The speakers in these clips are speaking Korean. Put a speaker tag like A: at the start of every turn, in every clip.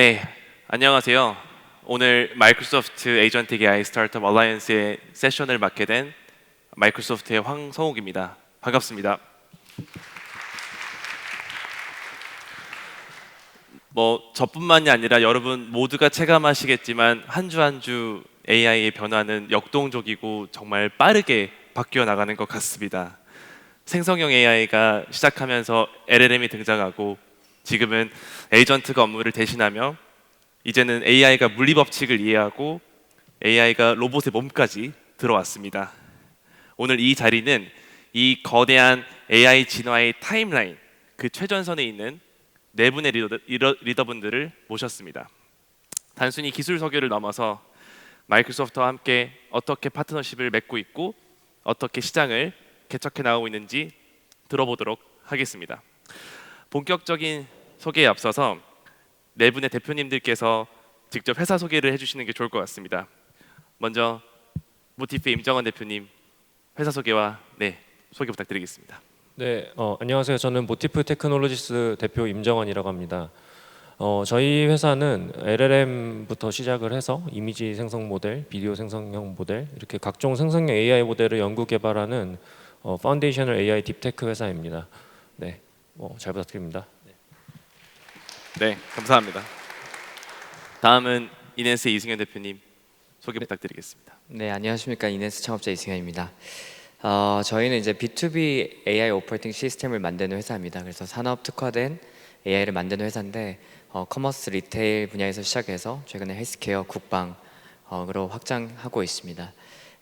A: 네, 안녕하세요. 오늘 마이크로소프트 에이전틱 AI 스타트업 얼라이언스의 세션을 맡게 된 마이크로소프트의 황성욱입니다. 반갑습니다. 저뿐만이 아니라 여러분 모두가 체감하시겠지만 한 주 한 주 AI의 변화는 역동적이고 정말 빠르게 바뀌어 나가는 것 같습니다. 생성형 AI가 시작하면서 LLM이 등장하고 지금은 에이전트가 업무를 대신하며 이제는 AI가 물리 법칙을 이해하고 AI가 로봇의 몸까지 들어왔습니다. 오늘 이 자리는 이 거대한 AI 진화의 타임라인, 그 최전선에 있는 네 분의 리더분들을 모셨습니다. 단순히 기술 소개를 넘어서 마이크로소프트와 함께 어떻게 파트너십을 맺고 있고 어떻게 시장을 개척해 나가고 있는지 들어보도록 하겠습니다. 본격적인 소개에 앞서서 네 분의 대표님들께서 직접 회사 소개를 해주시는 게 좋을 것 같습니다. 먼저 모티프의 임정원 대표님, 회사 소개와 소개 부탁드리겠습니다.
B: 네, 안녕하세요. 저는 모티프 테크놀로지스 대표 임정원이라고 합니다. 저희 회사는 LLM부터 시작을 해서 이미지 생성 모델, 비디오 생성형 모델, 이렇게 각종 생성형 AI 모델을 연구 개발하는 파운데이셔널 AI 딥테크 회사입니다. 네, 잘 부탁드립니다.
A: 네, 감사합니다. 다음은 이넨스의 이승현 대표님 소개 부탁드리겠습니다.
C: 네, 안녕하십니까. 이넨스 창업자 이승현입니다. 저희는 이제 B2B AI 오퍼레이팅 시스템을 만드는 회사입니다. 그래서 산업 특화된 AI를 만드는 회사인데 커머스 리테일 분야에서 시작해서 최근에 헬스케어, 국방으로 확장하고 있습니다.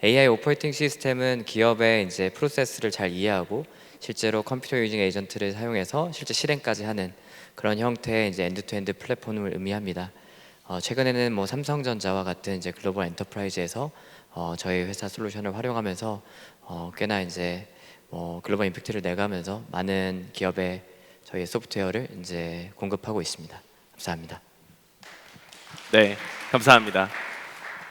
C: AI 오퍼레이팅 시스템은 기업의 이제 프로세스를 잘 이해하고 실제로 컴퓨터 유징 에이전트를 사용해서 실제 실행까지 하는 그런 형태의 이제 엔드투엔드 플랫폼을 의미합니다. 최근에는 삼성전자와 같은 이제 글로벌 엔터프라이즈에서 저희 회사 솔루션을 활용하면서 꽤나 이제 글로벌 임팩트를 내가면서 많은 기업에 저희 소프트웨어를 이제 공급하고 있습니다. 감사합니다.
A: 네, 감사합니다.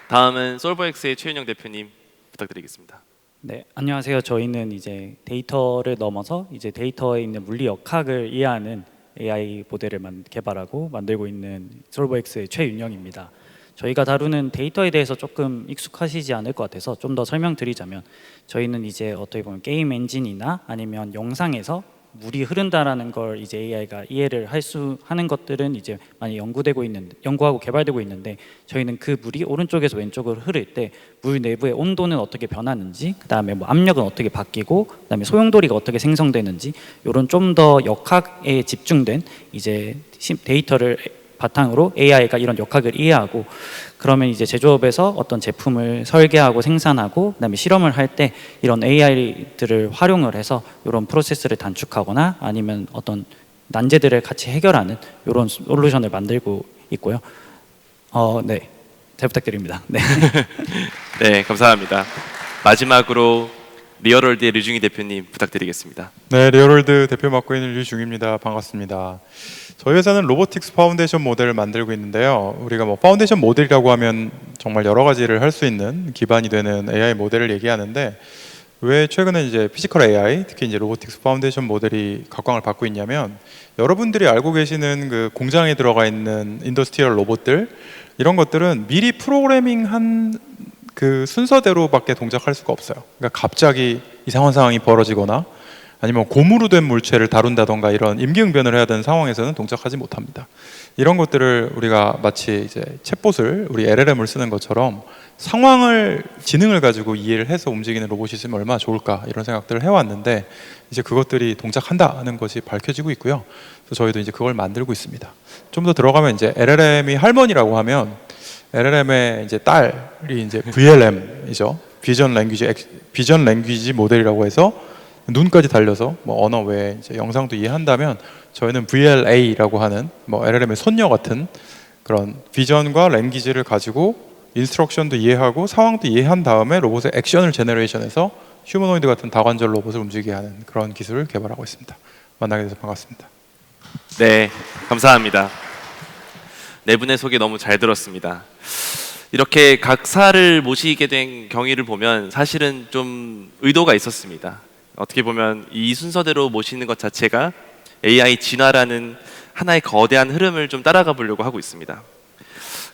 A: 다음은 솔버엑스의 최윤영 대표님 부탁드리겠습니다.
D: 네, 안녕하세요. 저희는 이제 데이터를 넘어서 이제 데이터에 있는 물리 역학을 이해하는 AI 모델을 개발하고 만들고 있는 솔버엑스의 최윤영입니다. 저희가 다루는 데이터에 대해서 조금 익숙하시지 않을 것 같아서 좀 더 설명드리자면 저희는 이제 어떻게 보면 게임 엔진이나 아니면 영상에서 물이 흐른다라는 걸 이제 AI가 이해를 하는 것들은 이제 많이 연구하고 개발되고 있는데 저희는 그 물이 오른쪽에서 왼쪽으로 흐를 때 물 내부의 온도는 어떻게 변하는지, 그다음에 압력은 어떻게 바뀌고, 그다음에 소용돌이가 어떻게 생성되는지 이런 좀 더 역학에 집중된 이제 데이터를 바탕으로 AI가 이런 역학을 이해하고 그러면 이제 제조업에서 어떤 제품을 설계하고 생산하고 그다음에 실험을 할 때 이런 AI들을 활용을 해서 이런 프로세스를 단축하거나 아니면 어떤 난제들을 같이 해결하는 이런 솔루션을 만들고 있고요. 네, 잘 부탁드립니다. 네.
A: 네, 감사합니다. 마지막으로 리얼월드의 류중희 대표님 부탁드리겠습니다.
E: 네, 리얼월드 대표 맡고 있는 류중희입니다. 반갑습니다. 저희 회사는 로보틱스 파운데이션 모델을 만들고 있는데요. 우리가 파운데이션 모델이라고 하면 정말 여러 가지를 할 수 있는 기반이 되는 AI 모델을 얘기하는데 왜 최근에 이제 피지컬 AI, 특히 이제 로보틱스 파운데이션 모델이 각광을 받고 있냐면 여러분들이 알고 계시는 그 공장에 들어가 있는 인더스트리얼 로봇들 이런 것들은 미리 프로그래밍한 그 순서대로밖에 동작할 수가 없어요. 그러니까 갑자기 이상한 상황이 벌어지거나 아니면 고무로 된 물체를 다룬다던가 이런 임기응변을 해야 되는 상황에서는 동작하지 못합니다. 이런 것들을 우리가 마치 이제 챗봇을 우리 LLM을 쓰는 것처럼 지능을 가지고 이해를 해서 움직이는 로봇이 있으면 얼마나 좋을까 이런 생각들을 해왔는데 이제 그것들이 동작한다는 것이 밝혀지고 있고요. 그래서 저희도 이제 그걸 만들고 있습니다. 좀 더 들어가면 이제 LLM이 할머니라고 하면 LLM의 이제 딸이 이제 VLM이죠. 비전 랭귀지 모델이라고 해서 눈까지 달려서 언어 외에 이제 영상도 이해한다면 저희는 VLA라고 하는 LLM의 손녀 같은 그런 비전과 랭귀지를 가지고 인스트럭션도 이해하고 상황도 이해한 다음에 로봇의 액션을 제너레이션해서 휴머노이드 같은 다관절 로봇을 움직이게 하는 그런 기술을 개발하고 있습니다. 만나게 돼서 반갑습니다.
A: 네, 감사합니다. 네 분의 소개 너무 잘 들었습니다. 이렇게 각사를 모시게 된 경위를 보면 사실은 좀 의도가 있었습니다. 어떻게 보면 이 순서대로 모시는 것 자체가 AI 진화라는 하나의 거대한 흐름을 좀 따라가 보려고 하고 있습니다.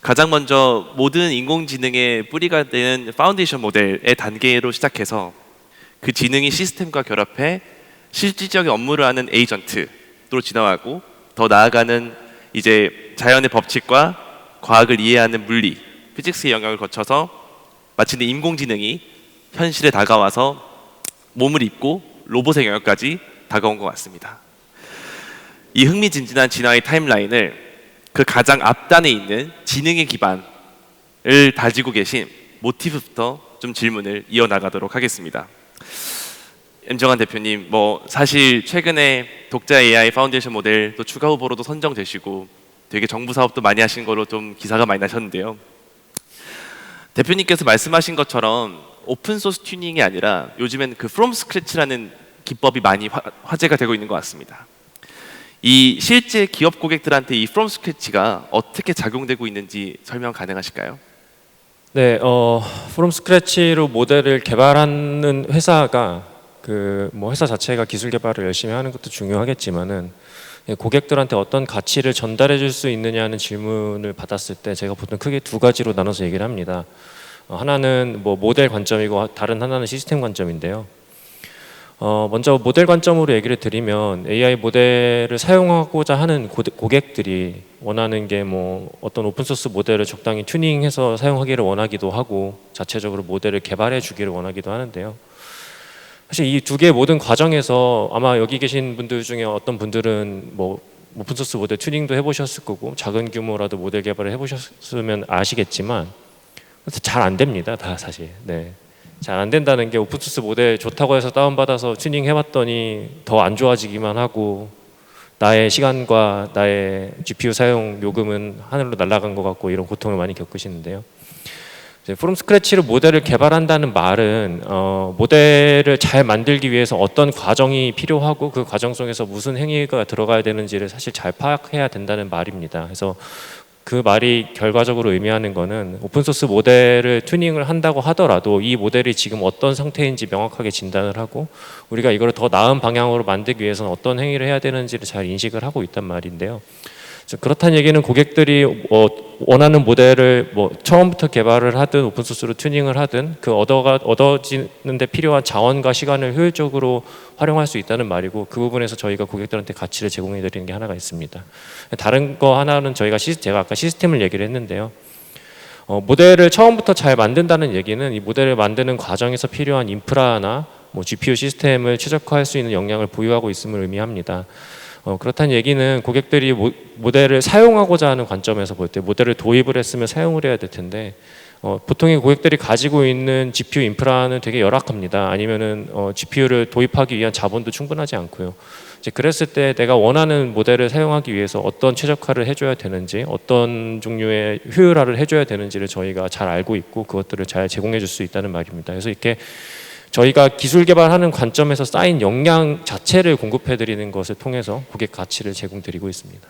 A: 가장 먼저 모든 인공지능의 뿌리가 되는 파운데이션 모델의 단계로 시작해서 그 지능이 시스템과 결합해 실질적인 업무를 하는 에이전트로 진화하고 더 나아가는 이제 자연의 법칙과 과학을 이해하는 물리, 피직스의 영역을 거쳐서 마침내 인공지능이 현실에 다가와서 몸을 입고 로봇의 영역까지 다가온 것 같습니다. 이 흥미진진한 진화의 타임라인을 그 가장 앞단에 있는 지능의 기반을 다지고 계신 모티브부터 좀 질문을 이어나가도록 하겠습니다. 임정환 대표님, 뭐 사실 최근에 독자 AI 파운데이션 모델 또 추가 후보로도 선정되시고 되게 정부 사업도 많이 하신 거로 좀 기사가 많이 나셨는데요. 대표님께서 말씀하신 것처럼 오픈 소스 튜닝이 아니라 요즘엔 그 프롬 스크래치라는 기법이 많이 화제가 되고 있는 것 같습니다. 이 실제 기업 고객들한테 이 프롬 스크래치가 어떻게 작용되고 있는지 설명 가능하실까요?
B: 네, from scratch로 모델을 개발하는 회사가 그 뭐 회사 자체가 기술 개발을 열심히 하는 것도 중요하겠지만은 고객들한테 어떤 가치를 전달해 줄 수 있느냐는 질문을 받았을 때 제가 보통 크게 두 가지로 나눠서 얘기를 합니다. 하나는 뭐 모델 관점이고 다른 하나는 시스템 관점인데요. 먼저 모델 관점으로 얘기를 드리면 AI 모델을 사용하고자 하는 고객들이 원하는 게 뭐 어떤 오픈소스 모델을 적당히 튜닝해서 사용하기를 원하기도 하고 자체적으로 모델을 개발해 주기를 원하기도 하는데요. 사실 이 두 개의 모든 과정에서 아마 여기 계신 분들 중에 어떤 분들은 뭐 오픈소스 모델 튜닝도 해보셨을 거고 작은 규모라도 모델 개발을 해보셨으면 아시겠지만 잘 안 됩니다, 다 사실. 네. 잘 안 된다는 게 오픈소스 모델 좋다고 해서 다운받아서 튜닝 해봤더니 더 안 좋아지기만 하고 나의 시간과 나의 GPU 사용 요금은 하늘로 날아간 것 같고 이런 고통을 많이 겪으시는데요. 프롬 스크래치로 모델을 개발한다는 말은 모델을 잘 만들기 위해서 어떤 과정이 필요하고 그 과정 속에서 무슨 행위가 들어가야 되는지를 사실 잘 파악해야 된다는 말입니다. 그래서 그 말이 결과적으로 의미하는 거는 오픈소스 모델을 튜닝을 한다고 하더라도 이 모델이 지금 어떤 상태인지 명확하게 진단을 하고 우리가 이걸 더 나은 방향으로 만들기 위해서는 어떤 행위를 해야 되는지를 잘 인식을 하고 있단 말인데요. 그렇다는 얘기는 고객들이 원하는 모델을 뭐 처음부터 개발을 하든 오픈소스로 튜닝을 하든 그 얻어지는데 필요한 자원과 시간을 효율적으로 활용할 수 있다는 말이고 그 부분에서 저희가 고객들한테 가치를 제공해 드리는 게 하나가 있습니다. 다른 거 하나는 제가 아까 시스템을 얘기를 했는데요. 모델을 처음부터 잘 만든다는 얘기는 이 모델을 만드는 과정에서 필요한 인프라나 뭐 GPU 시스템을 최적화할 수 있는 역량을 보유하고 있음을 의미합니다. 그렇다는 얘기는 고객들이 모델을 사용하고자 하는 관점에서 볼 때 모델을 도입을 했으면 사용을 해야 될 텐데 보통의 고객들이 가지고 있는 GPU 인프라는 되게 열악합니다. 아니면은 GPU를 도입하기 위한 자본도 충분하지 않고요. 이제 그랬을 때 내가 원하는 모델을 사용하기 위해서 어떤 최적화를 해줘야 되는지 어떤 종류의 효율화를 해줘야 되는지를 저희가 잘 알고 있고 그것들을 잘 제공해 줄 수 있다는 말입니다. 그래서 이렇게 저희가 기술 개발하는 관점에서 쌓인 역량 자체를 공급해 드리는 것을 통해서 고객 가치를 제공드리고 있습니다.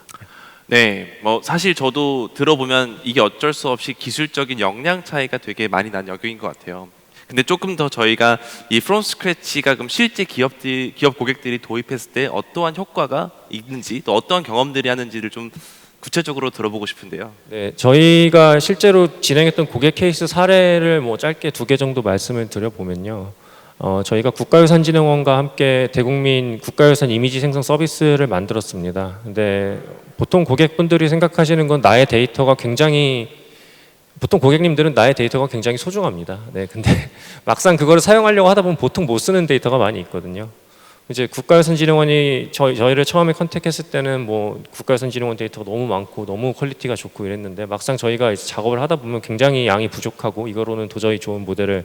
A: 네, 뭐 사실 저도 들어보면 이게 어쩔 수 없이 기술적인 역량 차이가 되게 많이 난 영역인 것 같아요. 근데 조금 더 저희가 이 프롬 스크래치가 그럼 실제 기업 고객들이 도입했을 때 어떠한 효과가 있는지 또 어떠한 경험들이 하는지를 좀 구체적으로 들어보고 싶은데요.
B: 네, 저희가 실제로 진행했던 고객 케이스 사례를 뭐 짧게 두 개 정도 말씀을 드려보면요. 저희가 국가유산진흥원과 함께 대국민 국가유산 이미지 생성 서비스를 만들었습니다. 근데 보통 고객분들이 생각하시는 건 보통 고객님들은 나의 데이터가 굉장히 소중합니다. 네, 근데 막상 그거를 사용하려고 하다 보면 보통 못 쓰는 데이터가 많이 있거든요. 이제 국가유산진흥원이 저희를 처음에 컨택했을 때는 뭐 국가유산진흥원 데이터가 너무 많고 너무 퀄리티가 좋고 이랬는데 막상 저희가 이제 작업을 하다 보면 굉장히 양이 부족하고 이거로는 도저히 좋은 모델을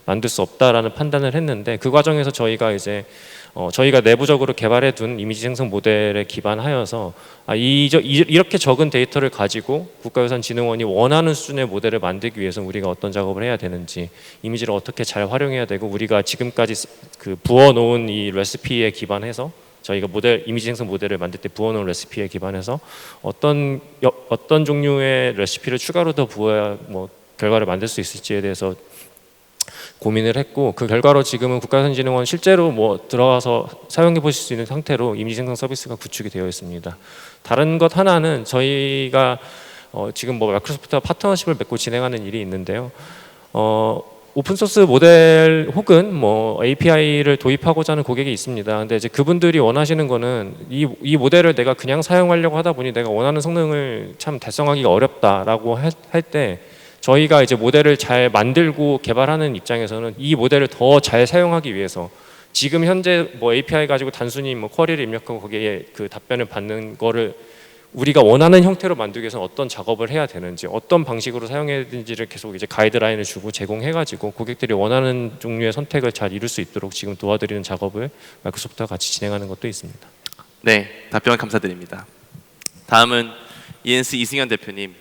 B: 만들 수 없다라는 판단을 했는데 그 과정에서 저희가 이제 저희가 내부적으로 개발해 둔 이미지 생성 모델에 기반하여서 이렇게 적은 데이터를 가지고 국가유산진흥원이 원하는 수준의 모델을 만들기 위해서 우리가 어떤 작업을 해야 되는지 이미지를 어떻게 잘 활용해야 되고 우리가 지금까지 그 부어놓은 이 레시피에 기반해서 저희가 이미지 생성 모델을 만들 때 부어놓은 레시피에 기반해서 어떤 종류의 레시피를 추가로 더 부어야 뭐 결과를 만들 수 있을지에 대해서 고민을 했고 그 결과로 지금은 국가선진흥원 실제로 뭐 들어가서 사용해 보실 수 있는 상태로 이미지 생성 서비스가 구축이 되어 있습니다. 다른 것 하나는 저희가 지금 뭐 마이크로소프트와 파트너십을 맺고 진행하는 일이 있는데요. 오픈소스 모델 혹은 뭐 API를 도입하고자 하는 고객이 있습니다. 근데 이제 그분들이 원하시는 거는 이 모델을 내가 그냥 사용하려고 하다 보니 내가 원하는 성능을 참 달성하기가 어렵다라고 할 때 저희가 이제 모델을 잘 만들고 개발하는 입장에서는 이 모델을 더 잘 사용하기 위해서 지금 현재 뭐 API 가지고 단순히 뭐 쿼리를 입력하고 거기에 그 답변을 받는 거를 우리가 원하는 형태로 만들기 위해서 어떤 작업을 해야 되는지 어떤 방식으로 사용해야 되는지를 계속 이제 가이드라인을 주고 제공해가지고 고객들이 원하는 종류의 선택을 잘 이룰 수 있도록 지금 도와드리는 작업을 마이크로소프트와 같이 진행하는 것도 있습니다.
A: 네, 답변 감사드립니다. 다음은 이엔스 이승현 대표님.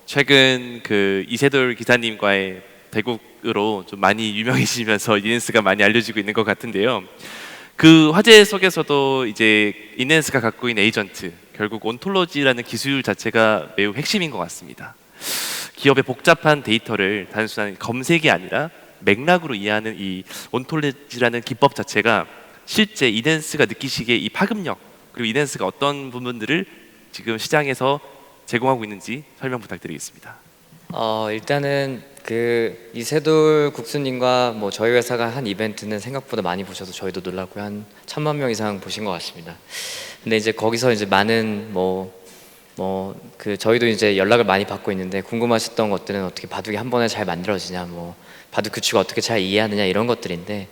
A: 최근 그 이세돌 기사님과의 대국으로 좀 많이 유명해지면서 이엔스가 많이 알려지고 있는 것 같은데요. 그 화제 속에서도 이제 이엔스가 갖고 있는 에이전트, 결국 온톨로지라는 기술 자체가 매우 핵심인 것 같습니다. 기업의 복잡한 데이터를 단순한 검색이 아니라 맥락으로 이해하는 이 온톨로지라는 기법 자체가 실제 이엔스가 느끼시기에 이 파급력, 그리고 이엔스가 어떤 부분들을 지금 시장에서 제공하고 있는지 설명 부탁드리겠습니다.
C: 일단은 그 이세돌 국수님과 뭐 저희 회사가 한 이벤트는 생각보다 많이 보셔서 저희도 놀랐고 한 1,000만 명 이상 보신 것 같습니다. 근데 이제 거기서 이제 많은 그 저희도 이제 연락을 많이 받고 있는데 궁금하셨던 것들은 어떻게 바둑이 한 번에 잘 만들어지냐, 뭐 바둑 규칙을 어떻게 잘 이해하느냐 이런 것들인데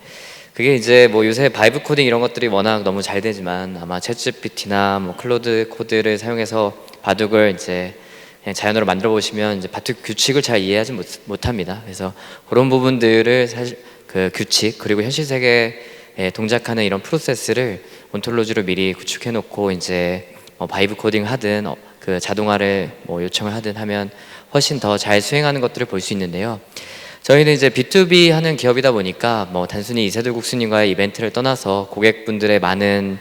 C: 그게 이제 뭐 요새 바이브 코딩 이런 것들이 워낙 너무 잘 되지만 아마 챗GPT나 뭐 클로드 코드를 사용해서 바둑을 이제 그냥 자연어로 만들어 보시면 이제 바둑 규칙을 잘 이해하지 못합니다. 그래서 그런 부분들을 사실 그 규칙 그리고 현실 세계에 동작하는 이런 프로세스를 온톨로지로 미리 구축해 놓고 이제 바이브 코딩 하든 그 자동화를 뭐 요청을 하든 하면 훨씬 더 잘 수행하는 것들을 볼 수 있는데요. 저희는 이제 B2B 하는 기업이다 보니까 뭐 단순히 이세돌 국수님과의 이벤트를 떠나서 고객분들의 많은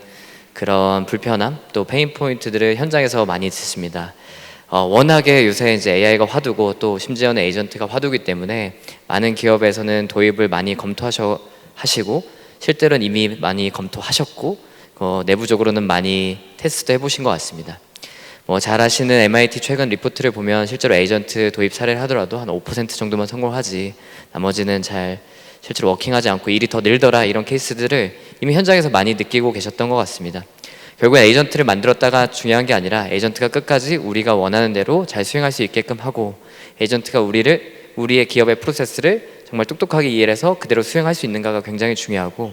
C: 그런 불편함 또 페인 포인트들을 현장에서 많이 듣습니다. 워낙에 요새 이제 AI가 화두고 또 심지어는 에이전트가 화두기 때문에 많은 기업에서는 도입을 많이 검토하시고 실제로는 이미 많이 검토하셨고 내부적으로는 많이 테스트 해보신 것 같습니다. 뭐 잘 아시는 MIT 최근 리포트를 보면 실제로 에이전트 도입 사례를 하더라도 한 5% 정도만 성공하지 나머지는 잘 실제로 워킹하지 않고 일이 더 늘더라 이런 케이스들을 이미 현장에서 많이 느끼고 계셨던 것 같습니다. 결국엔 에이전트를 만들었다가 중요한 게 아니라 에이전트가 끝까지 우리가 원하는 대로 잘 수행할 수 있게끔 하고 에이전트가 우리의 기업의 프로세스를 정말 똑똑하게 이해해서 그대로 수행할 수 있는가가 굉장히 중요하고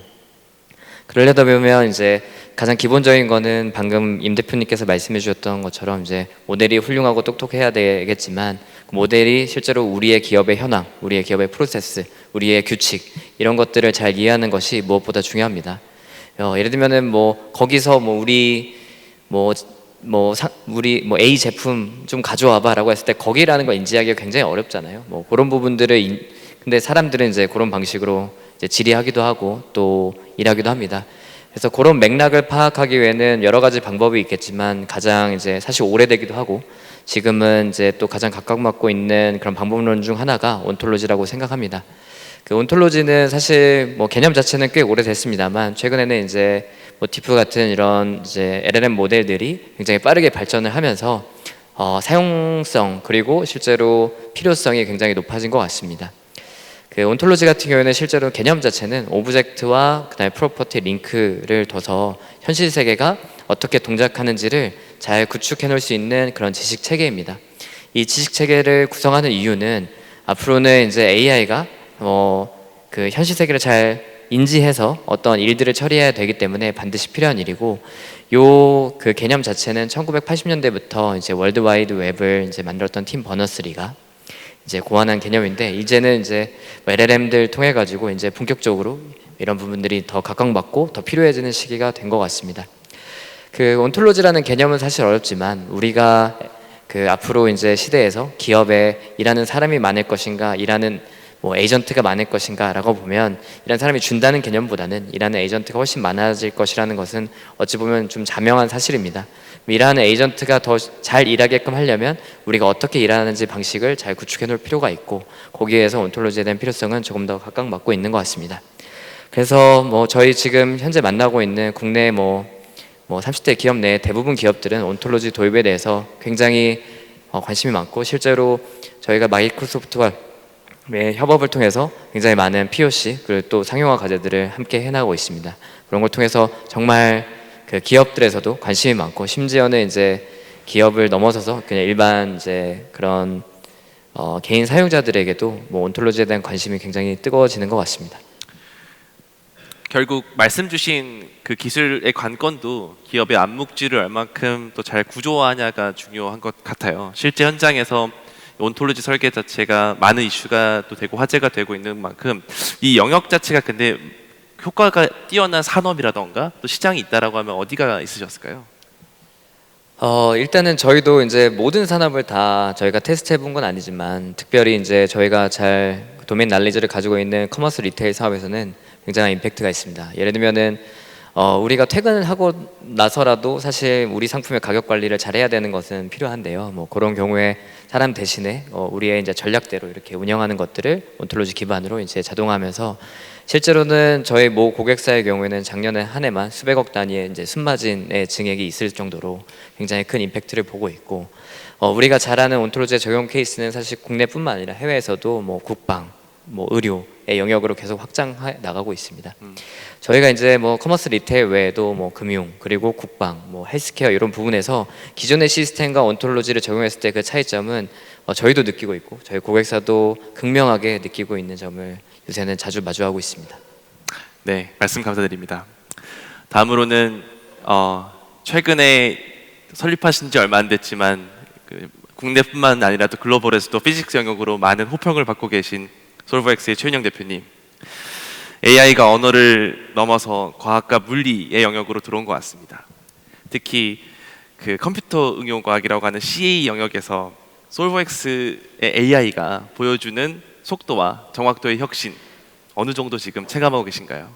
C: 그러려다 보면 이제 가장 기본적인 거는 방금 임 대표님께서 말씀해 주셨던 것처럼 이제 모델이 훌륭하고 똑똑해야 되겠지만 그 모델이 실제로 우리의 기업의 현황, 우리의 기업의 프로세스, 우리의 규칙 이런 것들을 잘 이해하는 것이 무엇보다 중요합니다. 예를 들면은 뭐 거기서 뭐 우리 A 제품 좀 가져와봐라고 했을 때 거기라는 걸 인지하기가 굉장히 어렵잖아요. 뭐 그런 부분들을 근데 사람들은 이제 그런 방식으로 이제 질의하기도 하고 또 일하기도 합니다. 그래서 그런 맥락을 파악하기 위해는 여러 가지 방법이 있겠지만 가장 이제 사실 오래되기도 하고 지금은 이제 또 가장 각광받고 있는 그런 방법론 중 하나가 온톨로지라고 생각합니다. 그 온톨로지는 사실 뭐 개념 자체는 꽤 오래됐습니다만 최근에는 이제 모티프 같은 이런 이제 LLM 모델들이 굉장히 빠르게 발전을 하면서 사용성 그리고 실제로 필요성이 굉장히 높아진 것 같습니다. 그 온톨로지 같은 경우에는 실제로 개념 자체는 오브젝트와 그다음에 프로퍼티 링크를 둬서 현실 세계가 어떻게 동작하는지를 잘 구축해 놓을 수 있는 그런 지식 체계입니다. 이 지식 체계를 구성하는 이유는 앞으로는 이제 AI가 그 현실 세계를 잘 인지해서 어떤 일들을 처리해야 되기 때문에 반드시 필요한 일이고 그 개념 자체는 1980년대부터 이제 월드와이드 웹을 이제 만들었던 팀 버너스리가 이제 고안한 개념인데 이제는 이제 LLM들 통해 가지고 이제 본격적으로 이런 부분들이 더 각광받고 더 필요해지는 시기가 된 것 같습니다. 그 온톨로지라는 개념은 사실 어렵지만 우리가 그 앞으로 이제 시대에서 기업에 일하는 사람이 많을 것인가 일하는 뭐 에이전트가 많을 것인가라고 보면 이런 사람이 준다는 개념보다는 일하는 에이전트가 훨씬 많아질 것이라는 것은 어찌 보면 좀 자명한 사실입니다. 일하는 에이전트가 더 잘 일하게끔 하려면 우리가 어떻게 일하는지 방식을 잘 구축해 놓을 필요가 있고 거기에서 온톨로지에 대한 필요성은 조금 더 각광받고 있는 것 같습니다. 그래서 뭐 저희 지금 현재 만나고 있는 국내 뭐 30대 기업 내 대부분 기업들은 온톨로지 도입에 대해서 굉장히 관심이 많고 실제로 저희가 마이크로소프트와 협업을 통해서 굉장히 많은 POC 그리고 또 상용화 과제들을 함께 해나가고 있습니다. 그런 걸 통해서 정말 그 기업들에서도 관심이 많고 심지어는 이제 기업을 넘어서서 그냥 일반 이제 그런 개인 사용자들에게도 뭐 온톨로지에 대한 관심이 굉장히 뜨거워지는 것 같습니다.
A: 결국 말씀 주신 그 기술의 관건도 기업의 암묵지를 얼만큼 또 잘 구조화하냐가 중요한 것 같아요. 실제 현장에서 온톨로지 설계 자체가 많은 이슈가 또 되고 화제가 되고 있는 만큼 이 영역 자체가 근데 효과가 뛰어난 산업이라던가 또 시장이 있다라고 하면 어디가 있으셨을까요?
C: 일단은 저희도 이제 모든 산업을 다 저희가 테스트해 본 건 아니지만 특별히 이제 저희가 잘 도메인 날리지를 가지고 있는 커머스 리테일 사업에서는 굉장한 임팩트가 있습니다. 예를 들면은 우리가 퇴근을 하고 나서라도 사실 우리 상품의 가격 관리를 잘해야 되는 것은 필요한데요. 뭐 그런 경우에 사람 대신에 우리의 이제 전략대로 이렇게 운영하는 것들을 온톨로지 기반으로 이제 자동화하면서 실제로는 저희 모 고객사의 경우에는 작년에 한 해만 수백억 단위의 이제 순마진의 증액이 있을 정도로 굉장히 큰 임팩트를 보고 있고 우리가 잘 아는 온톨로지의 적용 케이스는 사실 국내뿐만 아니라 해외에서도 뭐 국방, 뭐 의료의 영역으로 계속 확장해 나가고 있습니다. 저희가 이제 뭐 커머스 리테일 외에도 뭐 금융 그리고 국방, 뭐 헬스케어 이런 부분에서 기존의 시스템과 온톨로지를 적용했을 때 그 차이점은 저희도 느끼고 있고 저희 고객사도 극명하게 느끼고 있는 점을 요새는 자주 마주하고 있습니다.
A: 네, 말씀 감사드립니다. 다음으로는 최근에 설립하신 지 얼마 안 됐지만 국내뿐만 아니라 또 글로벌에서도 피직스 영역으로 많은 호평을 받고 계신 솔버엑스의 최윤영 대표님, AI가 언어를 넘어서 과학과 물리의 영역으로 들어온 것 같습니다. 특히 그 컴퓨터 응용 과학이라고 하는 CA 영역에서 솔버엑스의 AI가 보여주는 속도와 정확도의 혁신 어느 정도 지금 체감하고 계신가요?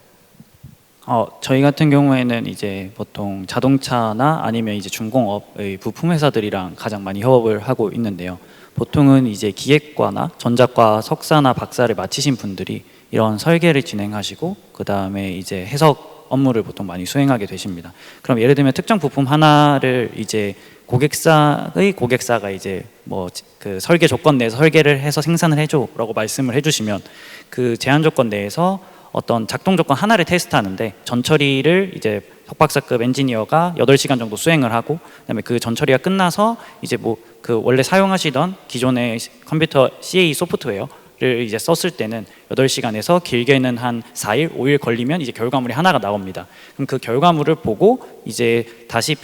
D: 저희 같은 경우에는 이제 보통 자동차나 아니면 이제 중공업의 부품 회사들이랑 가장 많이 협업을 하고 있는데요. 보통은 이제 기획과나 전자과 석사나 박사를 마치신 분들이 이런 설계를 진행하시고 그 다음에 이제 해석 업무를 보통 많이 수행하게 되십니다. 그럼 예를 들면 특정 부품 하나를 이제 고객사가 이제 뭐 그 설계 조건 내에서 설계를 해서 생산을 해줘라고 말씀을 해주시면 그 제한 조건 내에서 어떤 작동 조건 하나를 테스트하는데 전처리를 이제 석박사급 엔지니어가 8시간 정도 수행을 하고 그다음에 그 전처리가 끝나서 이제 뭐 그 원래 사용하시던 기존의 컴퓨터 CA 소프트웨어를 이제 썼을 때는 8시간에서 길게는 한 4일, 5일 걸리면 이제 결과물이 하나가 나옵니다. 그럼 그 결과물을 보고 이제 다시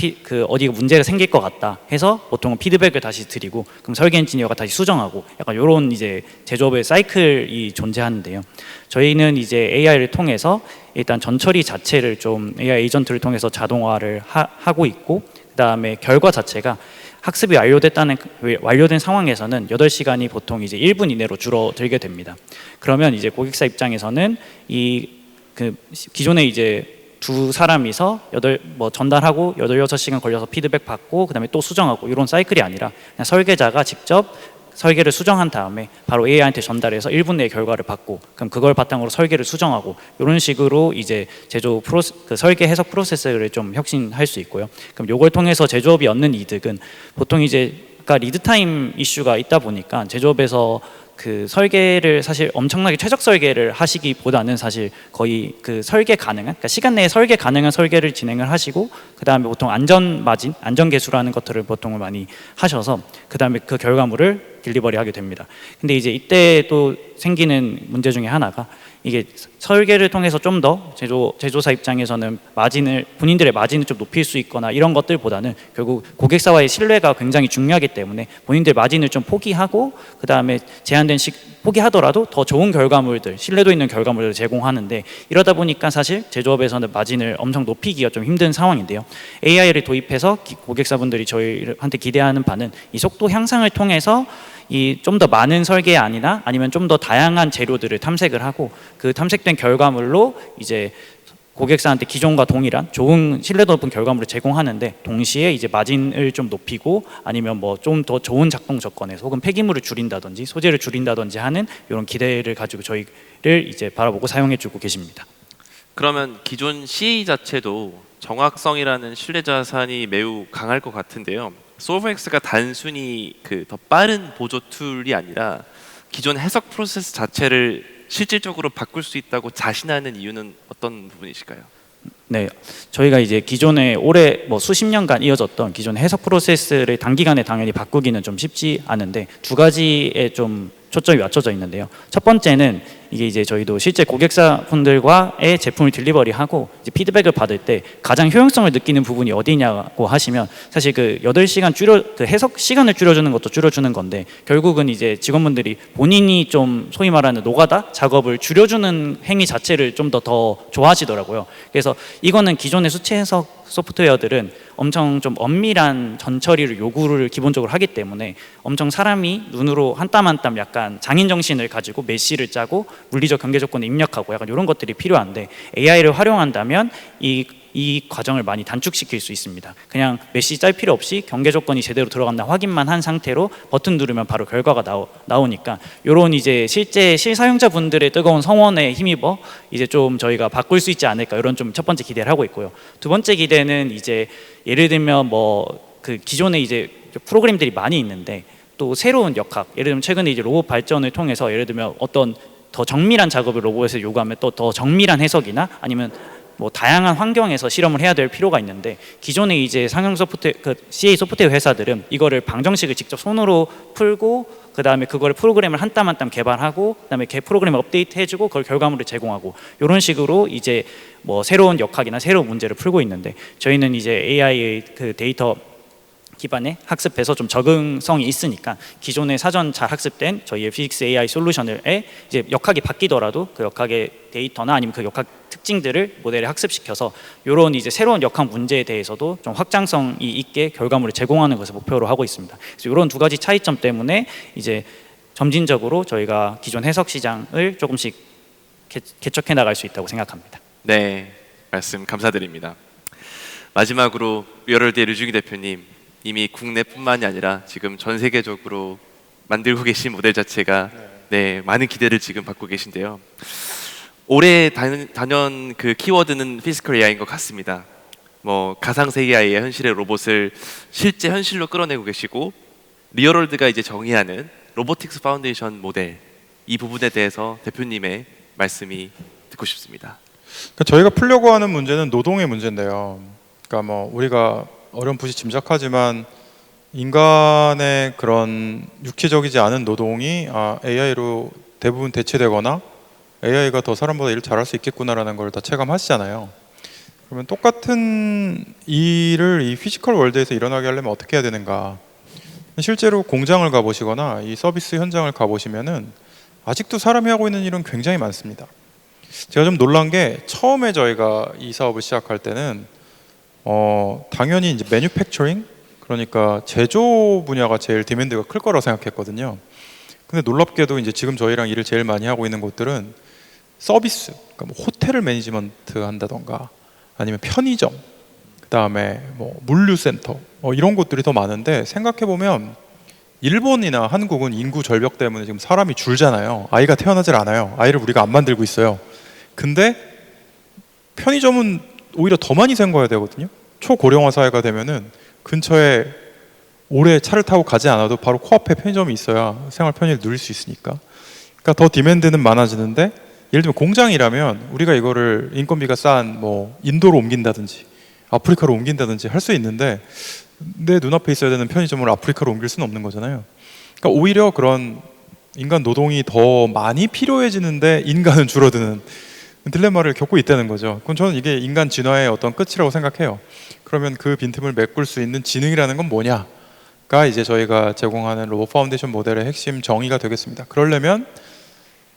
D: 어디가 문제가 생길 것 같다 해서 보통은 피드백을 다시 드리고 그럼 설계 엔지니어가 다시 수정하고 약간 이런 이제 제조업의 사이클이 존재하는데요. 저희는 이제 AI를 통해서 일단 전처리 자체를 좀 AI 에이전트를 통해서 자동화를 하고 있고 그다음에 결과 자체가 학습이 완료된 상황에서는 8시간이 보통 이제 1분 이내로 줄어들게 됩니다. 그러면 이제 고객사 입장에서는 기존에 이제 두 사람이서 전달하고 6시간 걸려서 피드백 받고 그다음에 또 수정하고 이런 사이클이 아니라 그냥 설계자가 직접 설계를 수정한 다음에 바로 AI한테 전달해서 1분 내에 결과를 받고 그럼 그걸 바탕으로 설계를 수정하고 이런 식으로 이제 설계 해석 프로세스를 좀 혁신할 수 있고요. 그럼 이걸 통해서 제조업이 얻는 이득은 보통 이제 리드 타임 이슈가 있다 보니까 제조업에서 그 설계를 사실 엄청나게 최적 설계를 하시기보다는 사실 거의 그 설계 가능한 그러니까 시간 내에 설계 가능한 설계를 진행을 하시고 그 다음에 보통 안전 마진, 안전 계수라는 것들을 보통을 많이 하셔서 그 다음에 그 결과물을 딜리버리 하게 됩니다. 근데 이제 이때 또 생기는 문제 중에 하나가 이게 설계를 통해서 좀 더 제조사 입장에서는 본인들의 마진을 좀 높일 수 있거나 이런 것들보다는 결국 고객사와의 신뢰가 굉장히 중요하기 때문에 본인들 마진을 좀 포기하고 그 다음에 제한된 포기하더라도 더 좋은 결과물들, 신뢰도 있는 결과물을 제공하는데 이러다 보니까 사실 제조업에서는 마진을 엄청 높이기가 좀 힘든 상황인데요. AI를 도입해서 고객사분들이 저희한테 기대하는 바는 이 속도 향상을 통해서 이 좀 더 많은 설계안이나 아니면 좀 더 다양한 재료들을 탐색을 하고 그 탐색된 결과물로 이제 고객사한테 기존과 동일한 좋은 신뢰도 높은 결과물을 제공하는데 동시에 이제 마진을 좀 높이고 아니면 뭐 좀 더 좋은 작동 조건에서 혹은 폐기물을 줄인다든지 소재를 줄인다든지 하는 이런 기대를 가지고 저희를 이제 바라보고 사용해주고 계십니다.
A: 그러면 기존 CA 자체도 정확성이라는 신뢰 자산이 매우 강할 것 같은데요. 솔브엑스가 단순히 그 더 빠른 보조 툴이 아니라 기존 해석 프로세스 자체를 실질적으로 바꿀 수 있다고 자신하는 이유는 어떤 부분이실까요?
D: 네, 저희가 이제 기존에 오래 뭐 수십 년간 이어졌던 기존 해석 프로세스를 단기간에 당연히 바꾸기는 좀 쉽지 않은데 두 가지에 좀 초점이 맞춰져 있는데요. 첫 번째는 이게 이제 저희도 실제 고객사분들과의 제품을 딜리버리하고 이제 피드백을 받을 때 가장 효용성을 느끼는 부분이 어디냐고 하시면 사실 그 8시간 그 해석 시간을 줄여주는 것도 줄여주는 건데 결국은 이제 직원분들이 본인이 좀 소위 말하는 노가다 작업을 줄여주는 행위 자체를 좀 더 좋아하시더라고요. 그래서 이거는 기존의 수치 해석 소프트웨어들은 엄청 좀 엄밀한 전처리를 요구를 기본적으로 하기 때문에 엄청 사람이 눈으로 한 땀 한 땀 약간 장인 정신을 가지고 메시를 짜고 물리적 경계 조건을 입력하고 약간 이런 것들이 필요한데 AI를 활용한다면 이 과정을 많이 단축시킬 수 있습니다. 그냥 메시 짤 필요 없이 경계 조건이 제대로 들어갔나 확인만 한 상태로 버튼 누르면 바로 결과가 나오니까 이런 이제 실제 실사용자분들의 뜨거운 성원에 힘입어 이제 좀 저희가 바꿀 수 있지 않을까 이런 좀 첫 번째 기대를 하고 있고요. 두 번째 기대는 이제 예를 들면 뭐 그 기존에 이제 프로그램들이 많이 있는데 또 새로운 역학, 예를 들면 최근에 이제 로봇 발전을 통해서 예를 들면 어떤 더 정밀한 작업을 로봇에서 요구하면 또 더 정밀한 해석이나 아니면 뭐 다양한 환경에서 실험을 해야 될 필요가 있는데 기존에 이제 상용 소프트 그 CA 소프트웨어 회사들은 이거를 방정식을 직접 손으로 풀고 그 다음에 그걸 프로그램을 한 땀 한 땀 개발하고 그 다음에 프로그램을 업데이트해주고 그걸 결과물을 제공하고 이런 식으로 이제 뭐 새로운 역학이나 새로운 문제를 풀고 있는데 저희는 이제 AI의 그 데이터 기반의 학습에서 좀 적응성이 있으니까 기존의 사전 잘 학습된 저희의 피직스 AI 솔루션을 이제 역학이 바뀌더라도 그 역학의 데이터나 아니면 그 역학 특징들을 모델에 학습시켜서 이런 이제 새로운 역학 문제에 대해서도 좀 확장성이 있게 결과물을 제공하는 것을 목표로 하고 있습니다. 그래서 이런 두 가지 차이점 때문에 이제 점진적으로 저희가 기존 해석 시장을 조금씩 개척해 나갈 수 있다고 생각합니다.
A: 네, 말씀 감사드립니다. 마지막으로 리얼월드의 류중희 대표님, 이미 국내뿐만이 아니라 지금 전 세계적으로 만들고 계신 모델 자체가 네, 많은 기대를 지금 받고 계신데요. 올해 단연 그 키워드는 피지컬 AI인 것 같습니다. 뭐 가상세계 AI의 현실의 로봇을 실제 현실로 끌어내고 계시고 리얼월드가 이제 정의하는 로보틱스 파운데이션 모델, 이 부분에 대해서 대표님의 말씀이 듣고 싶습니다.
E: 그러니까 저희가 풀려고 하는 문제는 노동의 문제인데요. 그러니까 뭐 우리가 어렴풋이 짐작하지만 인간의 그런 육체적이지 않은 노동이 AI로 대부분 대체되거나 AI가 더 사람보다 일을 잘할 수 있겠구나라는 걸 다 체감하시잖아요. 그러면 똑같은 일을 이 피지컬 월드에서 일어나게 하려면 어떻게 해야 되는가? 실제로 공장을 가보시거나 이 서비스 현장을 가보시면은 아직도 사람이 하고 있는 일은 굉장히 많습니다. 제가 좀 놀란 게 처음에 저희가 이 사업을 시작할 때는 당연히 이제 매뉴팩처링, 그러니까 제조 분야가 제일 디맨드가 클 거라고 생각했거든요. 근데 놀랍게도 이제 지금 저희랑 일을 제일 많이 하고 있는 곳들은 서비스, 그러니까 뭐 호텔을 매니지먼트 한다던가 아니면 편의점, 그 다음에 뭐 물류센터 이런 곳들이 더 많은데 생각해 보면 일본이나 한국은 인구 절벽 때문에 지금 사람이 줄잖아요. 아이가 태어나질 않아요. 아이를 우리가 안 만들고 있어요. 근데 편의점은 오히려 더 많이 생겨야 되거든요. 초고령화 사회가 되면은 근처에 오래 차를 타고 가지 않아도 바로 코앞에 편의점이 있어야 생활 편의를 누릴 수 있으니까. 그러니까 더 디맨드는 많아지는데 예를 들면 공장이라면 우리가 이거를 인건비가 싼 뭐 인도로 옮긴다든지 아프리카로 옮긴다든지 할 수 있는데 내 눈앞에 있어야 되는 편의점을 아프리카로 옮길 수는 없는 거잖아요. 그러니까 오히려 그런 인간 노동이 더 많이 필요해지는데 인간은 줄어드는 딜레마를 겪고 있다는 거죠. 그럼 저는 이게 인간 진화의 어떤 끝이라고 생각해요. 그러면 그 빈틈을 메꿀 수 있는 지능이라는 건 뭐냐가 이제 저희가 제공하는 로봇 파운데이션 모델의 핵심 정의가 되겠습니다. 그러려면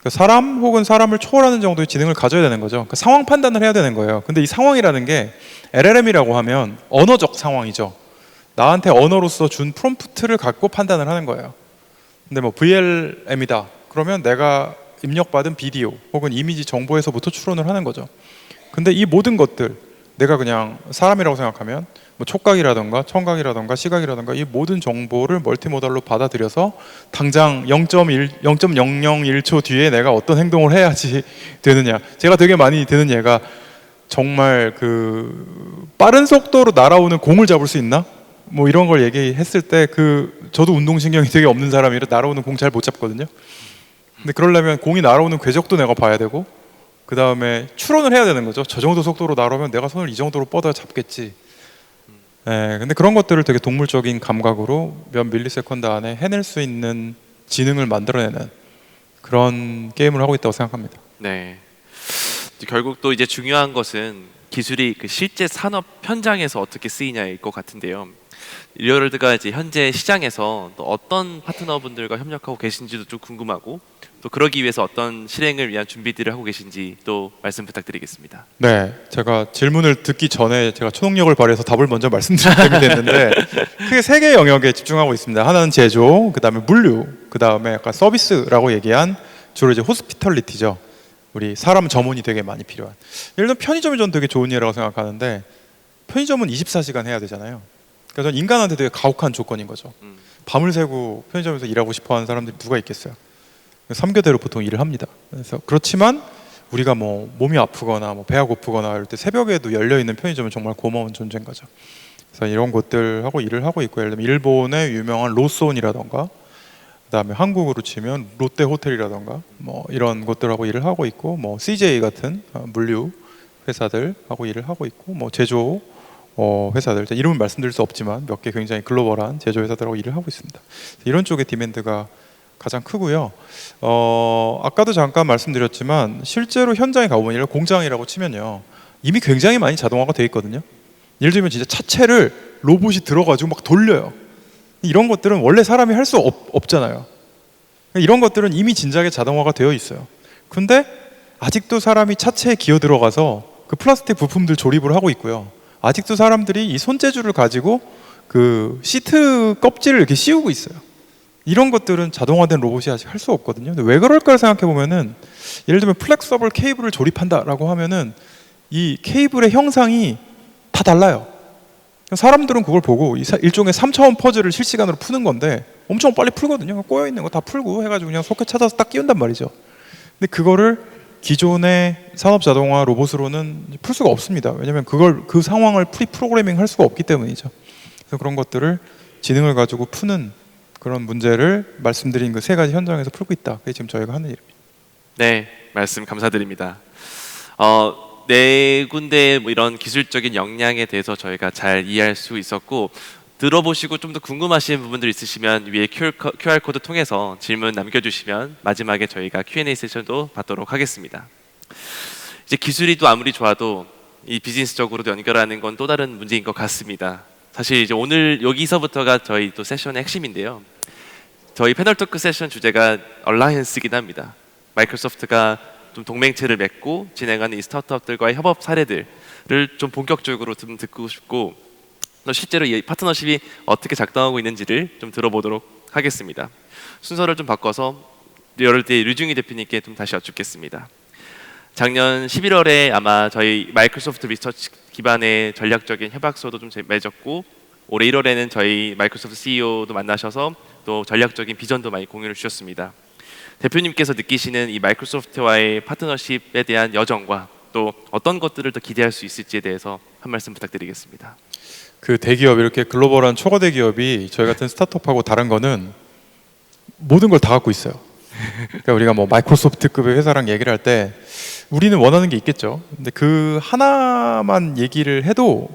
E: 사람 혹은 사람을 초월하는 정도의 지능을 가져야 되는 거죠. 그러니까 상황 판단을 해야 되는 거예요. 근데 이 상황이라는 게 LLM이라고 하면 언어적 상황이죠. 나한테 언어로서 준 프롬프트를 갖고 판단을 하는 거예요. 근데 뭐 VLM이다. 그러면 내가 입력받은 비디오 혹은 이미지 정보에서부터 추론을 하는 거죠. 근데 이 모든 것들 내가 그냥 사람이라고 생각하면 뭐 촉각이라던가 청각이라던가 시각이라던가 이 모든 정보를 멀티모달로 받아들여서 당장 0.001초 뒤에 내가 어떤 행동을 해야지 되느냐. 제가 되게 많이 드는 예가 정말 그 빠른 속도로 날아오는 공을 잡을 수 있나? 뭐 이런 걸 얘기했을 때 저도 운동신경이 되게 없는 사람이라 날아오는 공 잘 못 잡거든요. 근데 그러려면 공이 날아오는 궤적도 내가 봐야 되고 그 다음에 추론을 해야 되는 거죠. 저 정도 속도로 날아오면 내가 손을 이 정도로 뻗어야 잡겠지. 근데 그런 것들을 되게 동물적인 감각으로 몇 밀리세컨드 안에 해낼 수 있는 지능을 만들어내는 그런 게임을 하고 있다고 생각합니다.
A: 네. 결국 또 이제 중요한 것은 기술이 그 실제 산업 현장에서 어떻게 쓰이냐일 것 같은데요. 리얼월드가 이제 현재 시장에서 또 어떤 파트너분들과 협력하고 계신지도 좀 궁금하고 또 그러기 위해서 어떤 실행을 위한 준비들을 하고 계신지 또 말씀 부탁드리겠습니다.
E: 네, 제가 질문을 듣기 전에 제가 초능력을 발휘해서 답을 먼저 말씀드릴 셈이 됐는데 크게 세 개의 영역에 집중하고 있습니다. 하나는 제조, 그 다음에 물류, 그 다음에 약간 서비스라고 얘기한 주로 이제 호스피털리티죠. 우리 사람 점원이 되게 많이 필요한. 예를 들면 편의점이 저는 되게 좋은 예라고 생각하는데 편의점은 24시간 해야 되잖아요. 그러니까 저는 인간한테 되게 가혹한 조건인 거죠. 밤을 새고 편의점에서 일하고 싶어하는 사람들이 누가 있겠어요? 3교대로 보통 일을 합니다. 그래서 그렇지만 우리가 뭐 몸이 아프거나 뭐 배가 고프거나 이럴 때 새벽에도 열려 있는 편의점은 정말 고마운 존재인 거죠. 그래서 이런 곳들하고 일을 하고 있고 예를 들면 일본의 유명한 로손이라던가 그다음에 한국으로 치면 롯데 호텔이라던가 뭐 이런 곳들하고 일을 하고 있고 뭐 CJ 같은 물류 회사들하고 일을 하고 있고 뭐 제조 회사들 이름은 말씀드릴 수 없지만 몇 개 굉장히 글로벌한 제조 회사들하고 일을 하고 있습니다. 이런 쪽의 디맨드가 가장 크고요. 아까도 잠깐 말씀드렸지만 실제로 현장에 가보면 예를 들어 공장이라고 치면요 이미 굉장히 많이 자동화가 되어 있거든요. 예를 들면 진짜 차체를 로봇이 들어가지고 막 돌려요. 이런 것들은 원래 사람이 할 수 없잖아요. 이런 것들은 이미 진작에 자동화가 되어 있어요. 근데 아직도 사람이 차체에 기어 들어가서 그 플라스틱 부품들 조립을 하고 있고요. 아직도 사람들이 이 손재주를 가지고 그 시트 껍질을 이렇게 씌우고 있어요. 이런 것들은 자동화된 로봇이 아직 할 수 없거든요. 근데 왜 그럴까 생각해 보면은 예를 들면 플렉서블 케이블을 조립한다라고 하면은 이 케이블의 형상이 다 달라요. 사람들은 그걸 보고 일종의 3차원 퍼즐을 실시간으로 푸는 건데 엄청 빨리 풀거든요. 꼬여 있는 거 다 풀고 해가지고 그냥 소켓 찾아서 딱 끼운단 말이죠. 근데 그거를 기존의 산업 자동화 로봇으로는 풀 수가 없습니다. 왜냐하면 그 상황을 프로그래밍 할 수가 없기 때문이죠. 그래서 그런 것들을 지능을 가지고 푸는 그런 문제를 말씀드린 그 세 가지 현장에서 풀고 있다. 그게 지금 저희가 하는 일입니다.
A: 네, 말씀 감사드립니다. 네 군데 뭐 이런 기술적인 역량에 대해서 저희가 잘 이해할 수 있었고 들어보시고 좀 더 궁금하신 부분들 있으시면 위에 QR 코드 통해서 질문 남겨주시면 마지막에 저희가 Q&A 세션도 받도록 하겠습니다. 이제 기술이 또 아무리 좋아도 이 비즈니스적으로도 연결하는 건 또 다른 문제인 것 같습니다. 사실 이제 오늘 여기서부터가 저희 또 세션의 핵심인데요. 저희 패널 토크 세션 주제가 얼라이언스이긴 합니다. 마이크로소프트가 좀 동맹체를 맺고 진행하는 이 스타트업들과의 협업 사례들을 좀 본격적으로 좀 듣고 싶고 또 실제로 이 파트너십이 어떻게 작동하고 있는지를 좀 들어보도록 하겠습니다. 순서를 좀 바꿔서 리얼월드의 류중희 대표님께 좀 다시 여쭙겠습니다. 작년 11월에 아마 저희 마이크로소프트 리서치 기반의 전략적인 협약서도 좀 맺었고 올해 1월에는 저희 마이크로소프트 CEO도 만나셔서 또 전략적인 비전도 많이 공유를 주셨습니다. 대표님께서 느끼시는 이 마이크로소프트와의 파트너십에 대한 여정과 또 어떤 것들을 더 기대할 수 있을지에 대해서 한 말씀 부탁드리겠습니다.
E: 그 대기업 이렇게 글로벌한 초거대 기업이 저희 같은 스타트업하고 다른 거는 모든 걸 다 갖고 있어요. 그러니까 우리가 뭐 마이크로소프트급의 회사랑 얘기를 할 때 우리는 원하는 게 있겠죠. 근데 그 하나만 얘기를 해도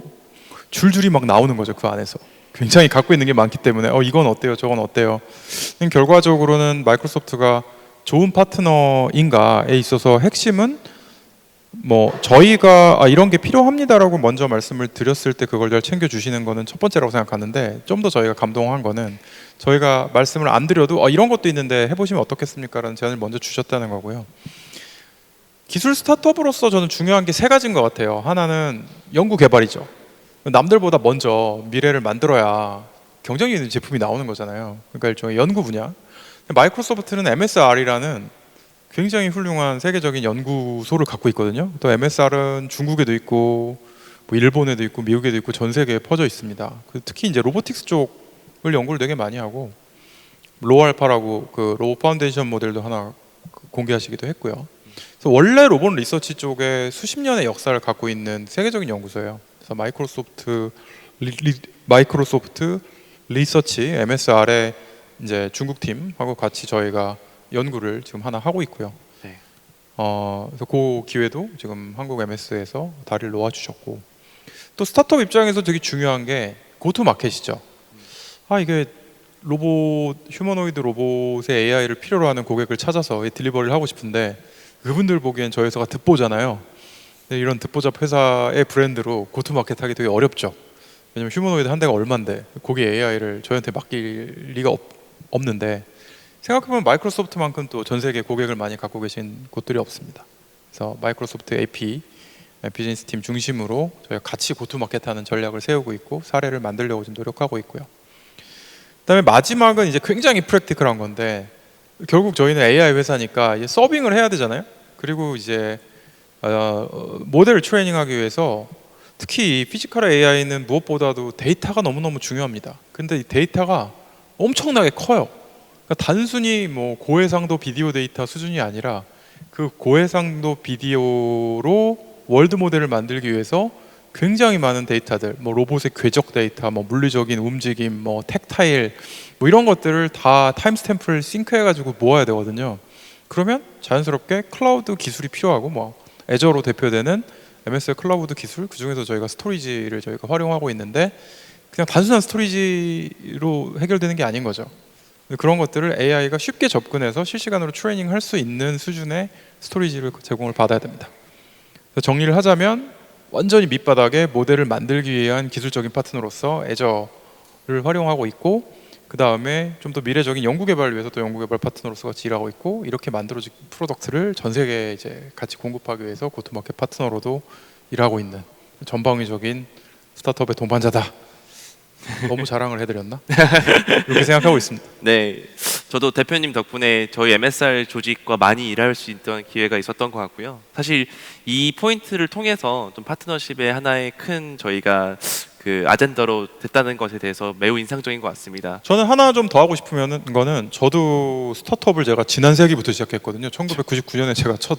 E: 줄줄이 막 나오는 거죠. 그 안에서 굉장히 갖고 있는 게 많기 때문에 이건 어때요, 저건 어때요. 결과적으로는 마이크로소프트가 좋은 파트너인가에 있어서 핵심은 뭐 저희가 이런 게 필요합니다라고 먼저 말씀을 드렸을 때 그걸 잘 챙겨주시는 거는 첫 번째라고 생각하는데 좀 더 저희가 감동한 거는 저희가 말씀을 안 드려도 이런 것도 있는데 해보시면 어떻겠습니까라는 제안을 먼저 주셨다는 거고요. 기술 스타트업으로서 저는 중요한 게 세 가지인 것 같아요. 하나는 연구 개발이죠. 남들보다 먼저 미래를 만들어야 경쟁력 있는 제품이 나오는 거잖아요. 그러니까 일종의 연구 분야. 마이크로소프트는 MSR이라는 굉장히 훌륭한 세계적인 연구소를 갖고 있거든요. 또 MSR은 중국에도 있고 뭐 일본에도 있고 미국에도 있고 전 세계에 퍼져 있습니다. 특히 이제 로보틱스 쪽을 연구를 되게 많이 하고 로알파라고 그 로봇 파운데이션 모델도 하나 공개하시기도 했고요. 그래서 원래 로봇 리서치 쪽에 수십 년의 역사를 갖고 있는 세계적인 연구소예요. 그래서 마이크로소프트 리서치 MSR의 이제 중국 팀하고 같이 저희가 연구를 지금 하나 하고 있고요.
A: 네.
E: 그래서 그 기회도 지금 한국 MS에서 다리를 놓아주셨고, 또 스타트업 입장에서 되게 중요한 게 고투 마켓이죠. 이게 휴머노이드 로봇의 AI를 필요로 하는 고객을 찾아서 딜리버리를 하고 싶은데 그분들 보기엔 저희 회사가 듣보잖아요. 근데 이런 듣보잡 회사의 브랜드로 고투 마켓 하기 되게 어렵죠. 왜냐면 휴머노이드 한 대가 얼만데 거기 AI를 저희한테 맡길 리가 없는데, 생각해보면 마이크로소프트만큼 또 전 세계 고객을 많이 갖고 계신 곳들이 없습니다. 그래서 마이크로소프트 AP 비즈니스 팀 중심으로 저희가 같이 고투마켓 하는 전략을 세우고 있고 사례를 만들려고 좀 노력하고 있고요. 그다음에 마지막은 이제 굉장히 프랙티컬한 건데, 결국 저희는 AI 회사니까 이제 서빙을 해야 되잖아요. 그리고 이제 모델을 트레이닝하기 위해서 특히 피지컬 AI는 무엇보다도 데이터가 너무너무 중요합니다. 근데 이 데이터가 엄청나게 커요. 그러니까 단순히 뭐 고해상도 비디오 데이터 수준이 아니라 그 고해상도 비디오로 월드 모델을 만들기 위해서 굉장히 많은 데이터들, 뭐 로봇의 궤적 데이터, 뭐 물리적인 움직임, 뭐 텍타일, 뭐 이런 것들을 다 타임스탬프를 싱크해가지고 모아야 되거든요. 그러면 자연스럽게 클라우드 기술이 필요하고, 뭐 애저로 대표되는 MS 클라우드 기술, 그 중에서 저희가 스토리지를 저희가 활용하고 있는데 그냥 단순한 스토리지로 해결되는 게 아닌 거죠. 그런 것들을 AI가 쉽게 접근해서 실시간으로 트레이닝할 수 있는 수준의 스토리지를 제공을 받아야 됩니다. 그래서 정리를 하자면 완전히 밑바닥에 모델을 만들기 위한 기술적인 파트너로서 애저를 활용하고 있고, 그 다음에 좀 더 미래적인 연구개발을 위해서 또 연구개발 파트너로서 같이 일하고 있고, 이렇게 만들어진 프로덕트를 전 세계에 이제 같이 공급하기 위해서 고투마켓 파트너로도 일하고 있는 전방위적인 스타트업의 동반자다. 너무 자랑을 해드렸나? 이렇게 생각하고 있습니다.
A: 네, 저도 대표님 덕분에 저희 MSR 조직과 많이 일할 수 있던 기회가 있었던 것 같고요. 사실 이 포인트를 통해서 좀 파트너십의 하나의 큰 저희가 그 아젠다로 됐다는 것에 대해서 매우 인상적인 것 같습니다.
E: 저는 하나 좀 더 하고 싶으면 거는, 저도 스타트업을 제가 지난 세기부터 시작했거든요. 1999년에 제가 첫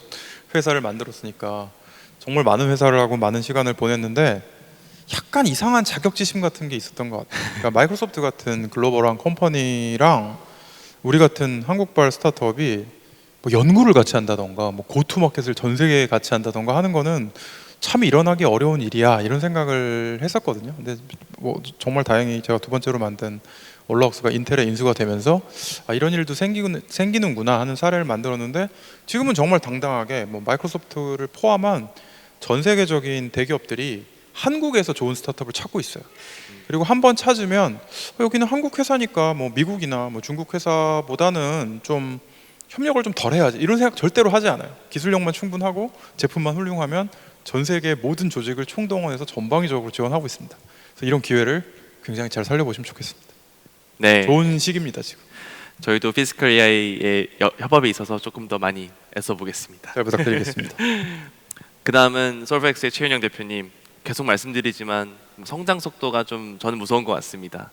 E: 회사를 만들었으니까 정말 많은 회사를 하고 많은 시간을 보냈는데 약간 이상한 자격지심 같은 게 있었던 것 같아요. 그러니까 마이크로소프트 같은 글로벌한 컴퍼니랑 우리 같은 한국발 스타트업이 뭐 연구를 같이 한다던가 뭐 고투마켓을 전 세계에 같이 한다던가 하는 거는 참 일어나기 어려운 일이야, 이런 생각을 했었거든요. 근데 뭐 정말 다행히 제가 두 번째로 만든 올라웍스가 인텔에 인수가 되면서 이런 일도 생기는구나 하는 사례를 만들었는데, 지금은 정말 당당하게 뭐 마이크로소프트를 포함한 전 세계적인 대기업들이 한국에서 좋은 스타트업을 찾고 있어요. 그리고 한 번 찾으면 여기는 한국 회사니까 뭐 미국이나 뭐 중국 회사보다는 좀 협력을 좀 덜 해야지, 이런 생각 절대로 하지 않아요. 기술력만 충분하고 제품만 훌륭하면 전 세계 모든 조직을 총동원해서 전방위적으로 지원하고 있습니다. 그래서 이런 기회를 굉장히 잘 살려보시면 좋겠습니다.
A: 네,
E: 좋은 시기입니다 지금.
A: 저희도 피지컬 AI의 협업에 있어서 조금 더 많이 애써보겠습니다.
E: 잘 부탁드리겠습니다.
A: 그 다음은 솔버엑스의 최윤영 대표님, 계속 말씀드리지만 성장 속도가 좀 저는 무서운 것 같습니다.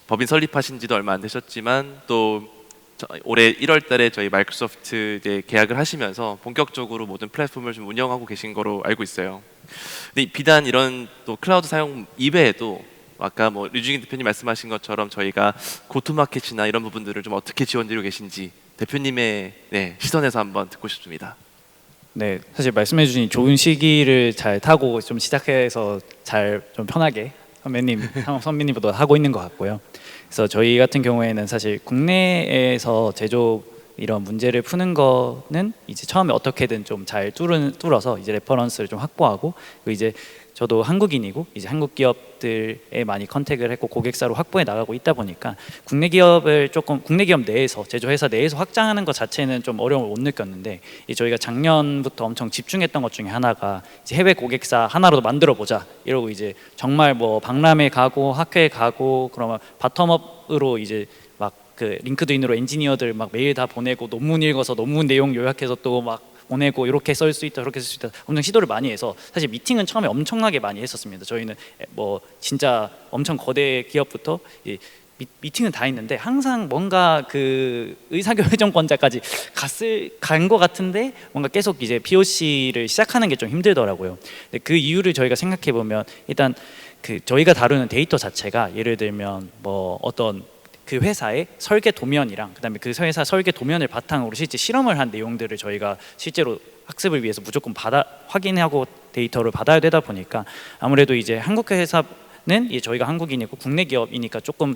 A: 법인 설립하신 지도 얼마 안 되셨지만 또 올해 1월 달에 저희 마이크로소프트 이제 계약을 하시면서 본격적으로 모든 플랫폼을 좀 운영하고 계신 거로 알고 있어요. 근데 비단 이런 또 클라우드 사용 이외에도 아까 뭐 류중인 대표님 말씀하신 것처럼 저희가 고투마켓이나 이런 부분들을 좀 어떻게 지원드리고 계신지 대표님의 시선에서 한번 듣고 싶습니다.
D: 네, 사실 말씀해주신 좋은 시기를 잘 타고 좀 시작해서 잘 좀 편하게 선배님보다 하고 있는 것 같고요. 그래서 저희 같은 경우에는 사실 국내에서 제조 이런 문제를 푸는 거는 이제 처음에 어떻게든 좀 잘 뚫어서 이제 레퍼런스를 좀 확보하고, 그리고 이제 저도 한국인이고 이제 한국 기업들에 많이 컨택을 했고 고객사로 확보해 나가고 있다 보니까 국내 기업 내에서 제조회사 내에서 확장하는 것 자체는 좀 어려움을 못 느꼈는데, 저희가 작년부터 엄청 집중했던 것 중에 하나가 이제 해외 고객사 하나로 만들어 보자 이러고 이제 정말 뭐 박람회 가고 학회 가고 그러면 바텀업으로 이제 막 그 링크드인으로 엔지니어들 막 메일 다 보내고 논문 읽어서 논문 내용 요약해서 또 막 보내고 이렇게 쓸 수 있다 저렇게 쓸 수 있다 엄청 시도를 많이 해서 사실 미팅은 처음에 엄청나게 많이 했었습니다. 저희는 뭐 진짜 엄청 거대 기업부터 미팅은 다 했는데 항상 뭔가 그 의사결정권자까지 간 것 같은데 뭔가 계속 이제 POC를 시작하는 게 좀 힘들더라고요. 근데 그 이유를 저희가 생각해 보면 일단 그 저희가 다루는 데이터 자체가 예를 들면 뭐 어떤 그 회사의 설계 도면이랑 그다음에 그 회사 설계 도면을 바탕으로 실제 실험을 한 내용들을 저희가 실제로 학습을 위해서 무조건 확인하고 데이터를 받아야 되다 보니까 아무래도 이제 한국 회사는 저희가 한국인이고 국내 기업이니까 조금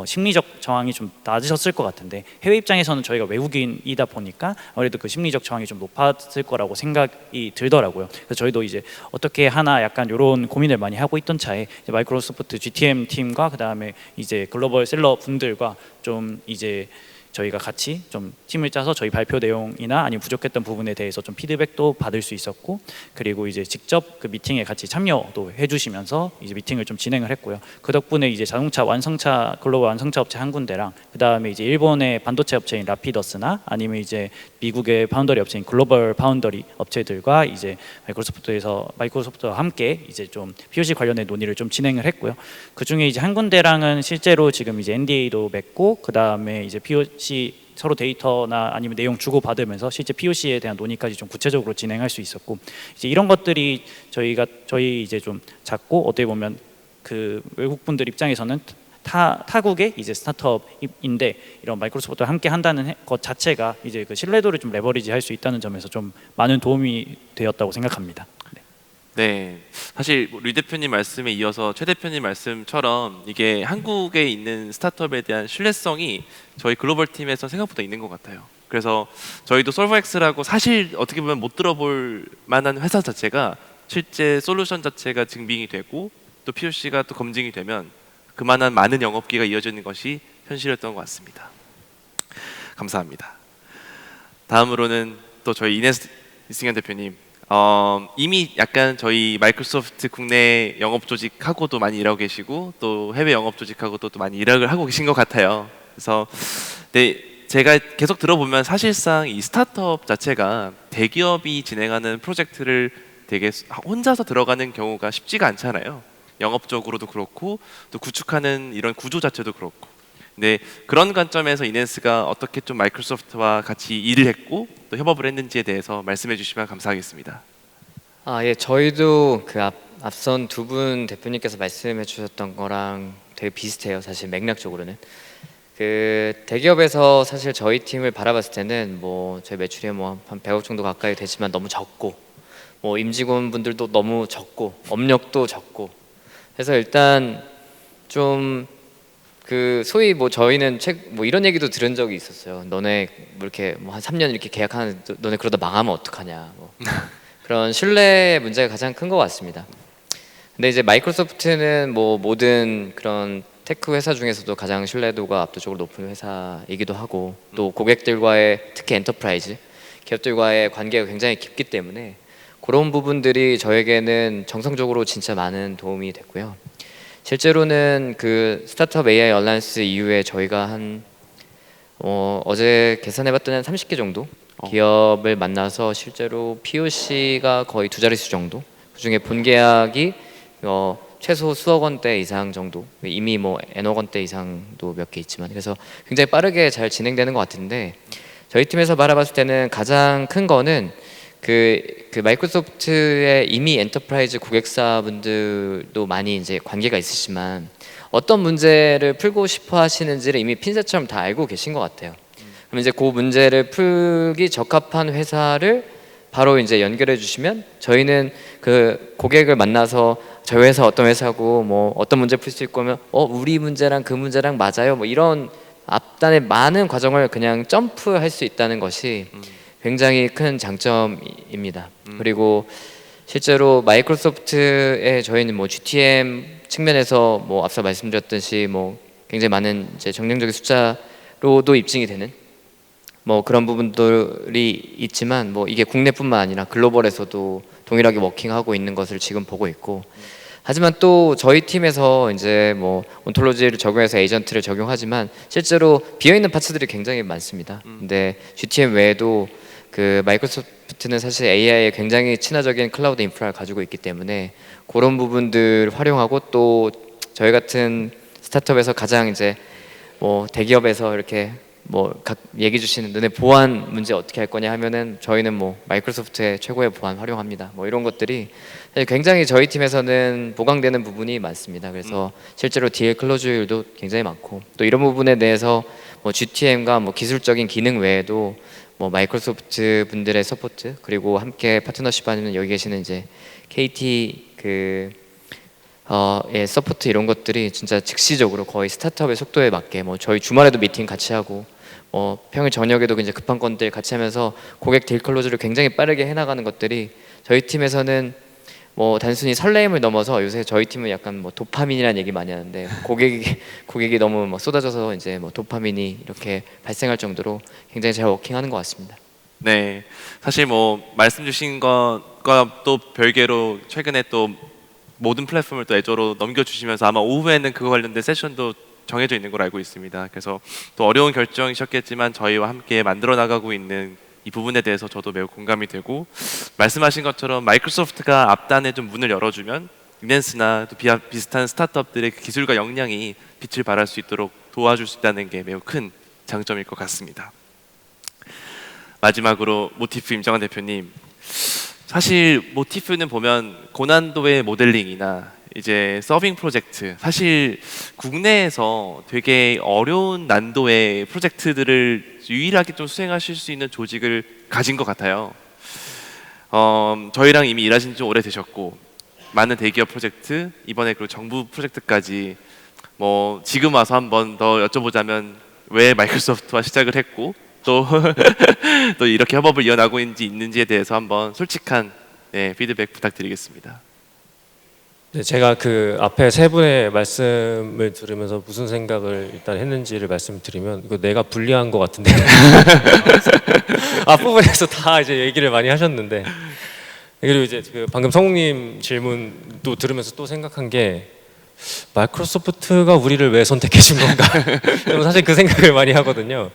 D: 심리적 저항이 좀 낮으셨을 것 같은데 해외 입장에서는 저희가 외국인이다 보니까 아무래도 그 심리적 저항이 좀 높았을 거라고 생각이 들더라고요. 그래서 저희도 이제 어떻게 하나 약간 이런 고민을 많이 하고 있던 차에 이제 마이크로소프트 GTM 팀과 그다음에 이제 글로벌 셀러 분들과 좀 이제 저희가 같이 좀 팀을 짜서 저희 발표 내용이나 아니면 부족했던 부분에 대해서 좀 피드백도 받을 수 있었고 그리고 이제 직접 그 미팅에 같이 참여도 해주시면서 이제 미팅을 좀 진행을 했고요. 그 덕분에 이제 자동차 완성차 글로벌 완성차 업체 한 군데랑 그 다음에 이제 일본의 반도체 업체인 라피더스나 아니면 이제 미국의 파운더리 업체인 글로벌 파운더리 업체들과 이제 마이크로소프트와 함께 이제 좀 POC 관련된 논의를 좀 진행을 했고요. 그 중에 이제 한 군데랑은 실제로 지금 이제 NDA도 맺고 그 다음에 이제 POC 서로 데이터나 아니면 내용 주고 받으면서 실제 POC에 대한 논의까지 좀 구체적으로 진행할 수 있었고 이제 이런 것들이 저희 이제 좀 작고 어떻게 보면 그 외국 분들 입장에서는 타국의 이제 스타트업인데 이런 마이크로소프트와 함께 한다는 것 자체가 이제 그 신뢰도를 좀 레버리지 할 수 있다는 점에서 좀 많은 도움이 되었다고 생각합니다.
A: 네, 사실 류 대표님 말씀에 이어서 최 대표님 말씀처럼 이게 한국에 있는 스타트업에 대한 신뢰성이 저희 글로벌 팀에서 생각보다 있는 것 같아요. 그래서 저희도 솔버엑스라고 사실 어떻게 보면 못 들어볼 만한 회사 자체가 실제 솔루션 자체가 증빙이 되고 또 POC가 또 검증이 되면 그만한 많은 영업기가 이어지는 것이 현실이었던 것 같습니다. 감사합니다. 다음으로는 또 저희 이승현 대표님. 이미 약간 저희 마이크로소프트 국내 영업 조직하고도 많이 일하고 계시고 또 해외 영업 조직하고도 또 많이 일을 하고 계신 것 같아요. 그래서 네, 제가 계속 들어보면 사실상 이 스타트업 자체가 대기업이 진행하는 프로젝트를 되게 혼자서 들어가는 경우가 쉽지가 않잖아요. 영업적으로도 그렇고 또 구축하는 이런 구조 자체도 그렇고. 근데 그런 관점에서 이넨스가 어떻게 좀 마이크로소프트와 같이 일을 했고 또 협업을 했는지에 대해서 말씀해 주시면 감사하겠습니다.
C: 예, 저희도 그 앞선 두 분 대표님께서 말씀해 주셨던 거랑 되게 비슷해요. 사실 맥락적으로는 그 대기업에서 사실 저희 팀을 바라봤을 때는 뭐 저희 매출이 뭐 한 100억 정도 가까이 되지만 너무 적고 뭐 임직원분들도 너무 적고 업력도 적고 그래서 일단 좀 그 소위 뭐 저희는 뭐 이런 얘기도 들은 적이 있었어요. 너네 뭐 이렇게 뭐 한 3년 이렇게 계약하는 너네 그러다 망하면 어떡하냐. 뭐 그런 신뢰 문제가 가장 큰 것 같습니다. 근데 이제 마이크로소프트는 뭐 모든 그런 테크 회사 중에서도 가장 신뢰도가 압도적으로 높은 회사이기도 하고 또 고객들과의 특히 엔터프라이즈 기업들과의 관계가 굉장히 깊기 때문에 그런 부분들이 저에게는 정성적으로 진짜 많은 도움이 됐고요. 실제로는 그 스타트업 AI 얼라이언스 이후에 저희가 한 어제 계산해봤더니 한 30개 정도 기업을 만나서 실제로 POC가 거의 2자릿수 정도 그중에 본계약이 최소 수억 원대 이상 정도 이미 뭐 n억 원대 이상도 몇 개 있지만 그래서 굉장히 빠르게 잘 진행되는 것 같은데 저희 팀에서 바라봤을 때는 가장 큰 거는 그 마이크로소프트의 이미 엔터프라이즈 고객사분들도 많이 이제 관계가 있으시지만 어떤 문제를 풀고 싶어 하시는지를 이미 핀셋처럼 다 알고 계신 것 같아요. 그럼 이제 그 문제를 풀기 적합한 회사를 바로 이제 연결해 주시면 저희는 그 고객을 만나서 저희 회사 어떤 회사고 뭐 어떤 문제 풀 수 있고 우리 문제랑 그 문제랑 맞아요 뭐 이런 앞단의 많은 과정을 그냥 점프할 수 있다는 것이 굉장히 큰 장점입니다. 그리고 실제로 마이크로소프트에 저희는 뭐 GTM 측면에서 뭐 앞서 말씀드렸듯이 뭐 굉장히 많은 이제 정량적인 숫자로도 입증이 되는 뭐 그런 부분들이 있지만 뭐 이게 국내뿐만 아니라 글로벌에서도 동일하게 워킹하고 있는 것을 지금 보고 있고 하지만 또 저희 팀에서 이제 뭐 온톨로지를 적용해서 에이전트를 적용하지만 실제로 비어 있는 파츠들이 굉장히 많습니다. 근데 GTM 외에도 그 마이크로소프트는 사실 AI에 굉장히 친화적인 클라우드 인프라를 가지고 있기 때문에 그런 부분들 활용하고 또 저희 같은 스타트업에서 가장 이제 뭐 대기업에서 이렇게 뭐 각 얘기 주시는 너네 보안 문제 어떻게 할 거냐 하면은 저희는 뭐 마이크로소프트의 최고의 보안 활용합니다. 뭐 이런 것들이 사실 굉장히 저희 팀에서는 보강되는 부분이 많습니다. 그래서 실제로 DL 클로즈율도 굉장히 많고 또 이런 부분에 대해서 뭐 GTM과 뭐 기술적인 기능 외에도 뭐 마이크로소프트 분들의 서포트 그리고 함께 파트너십하는 여기 계시는 이제 KT 의 서포트 이런 것들이 진짜 즉시적으로 거의 스타트업의 속도에 맞게 뭐 저희 주말에도 미팅 같이 하고 평일 저녁에도 이제 급한 건들 같이 하면서 고객 딜 클로즈를 굉장히 빠르게 해나가는 것들이 저희 팀에서는 뭐 단순히 설레임을 넘어서 요새 저희 팀은 약간 뭐 도파민이라는 얘기 많이 하는데 고객이 너무 막 쏟아져서 이제 뭐 도파민이 이렇게 발생할 정도로 굉장히 잘 워킹하는 것 같습니다.
A: 네, 사실 뭐 말씀 주신 것과 또 별개로 최근에 또 모든 플랫폼을 또 애저로 넘겨주시면서 아마 오후에는 그거 관련된 세션도 정해져 있는 걸 알고 있습니다. 그래서 또 어려운 결정이셨겠지만 저희와 함께 만들어 나가고 있는 이 부분에 대해서 저도 매우 공감이 되고 말씀하신 것처럼 마이크로소프트가 앞단에 좀 문을 열어주면 이넨스나 또 비슷한 스타트업들의 그 기술과 역량이 빛을 발할 수 있도록 도와줄 수 있다는 게 매우 큰 장점일 것 같습니다. 마지막으로 모티프 임정환 대표님, 사실 모티프는 보면 고난도의 모델링이나 이제 서빙 프로젝트, 사실 국내에서 되게 어려운 난도의 프로젝트들을 유일하게 좀 수행하실 수 있는 조직을 가진 것 같아요. 저희랑 이미 일하신 지 좀 오래되셨고 많은 대기업 프로젝트, 이번에 그리고 정부 프로젝트까지 뭐 지금 와서 한번 더 여쭤보자면 왜 마이크로소프트와 시작을 했고 또 또 이렇게 협업을 이어나가고 있는지에 대해서 한번 솔직한 피드백 부탁드리겠습니다.
B: 네, 제가 그 앞에 세 분의 말씀을 들으면서 무슨 생각을 일단 했는지를 말씀드리면 이거 내가 불리한 것 같은데 앞부분에서 다 이제 얘기를 많이 하셨는데 그리고 이제 그 방금 성욱님 질문도 들으면서 또 생각한 게 마이크로소프트가 우리를 왜 선택해 준 건가 저는 사실 그 생각을 많이 하거든요.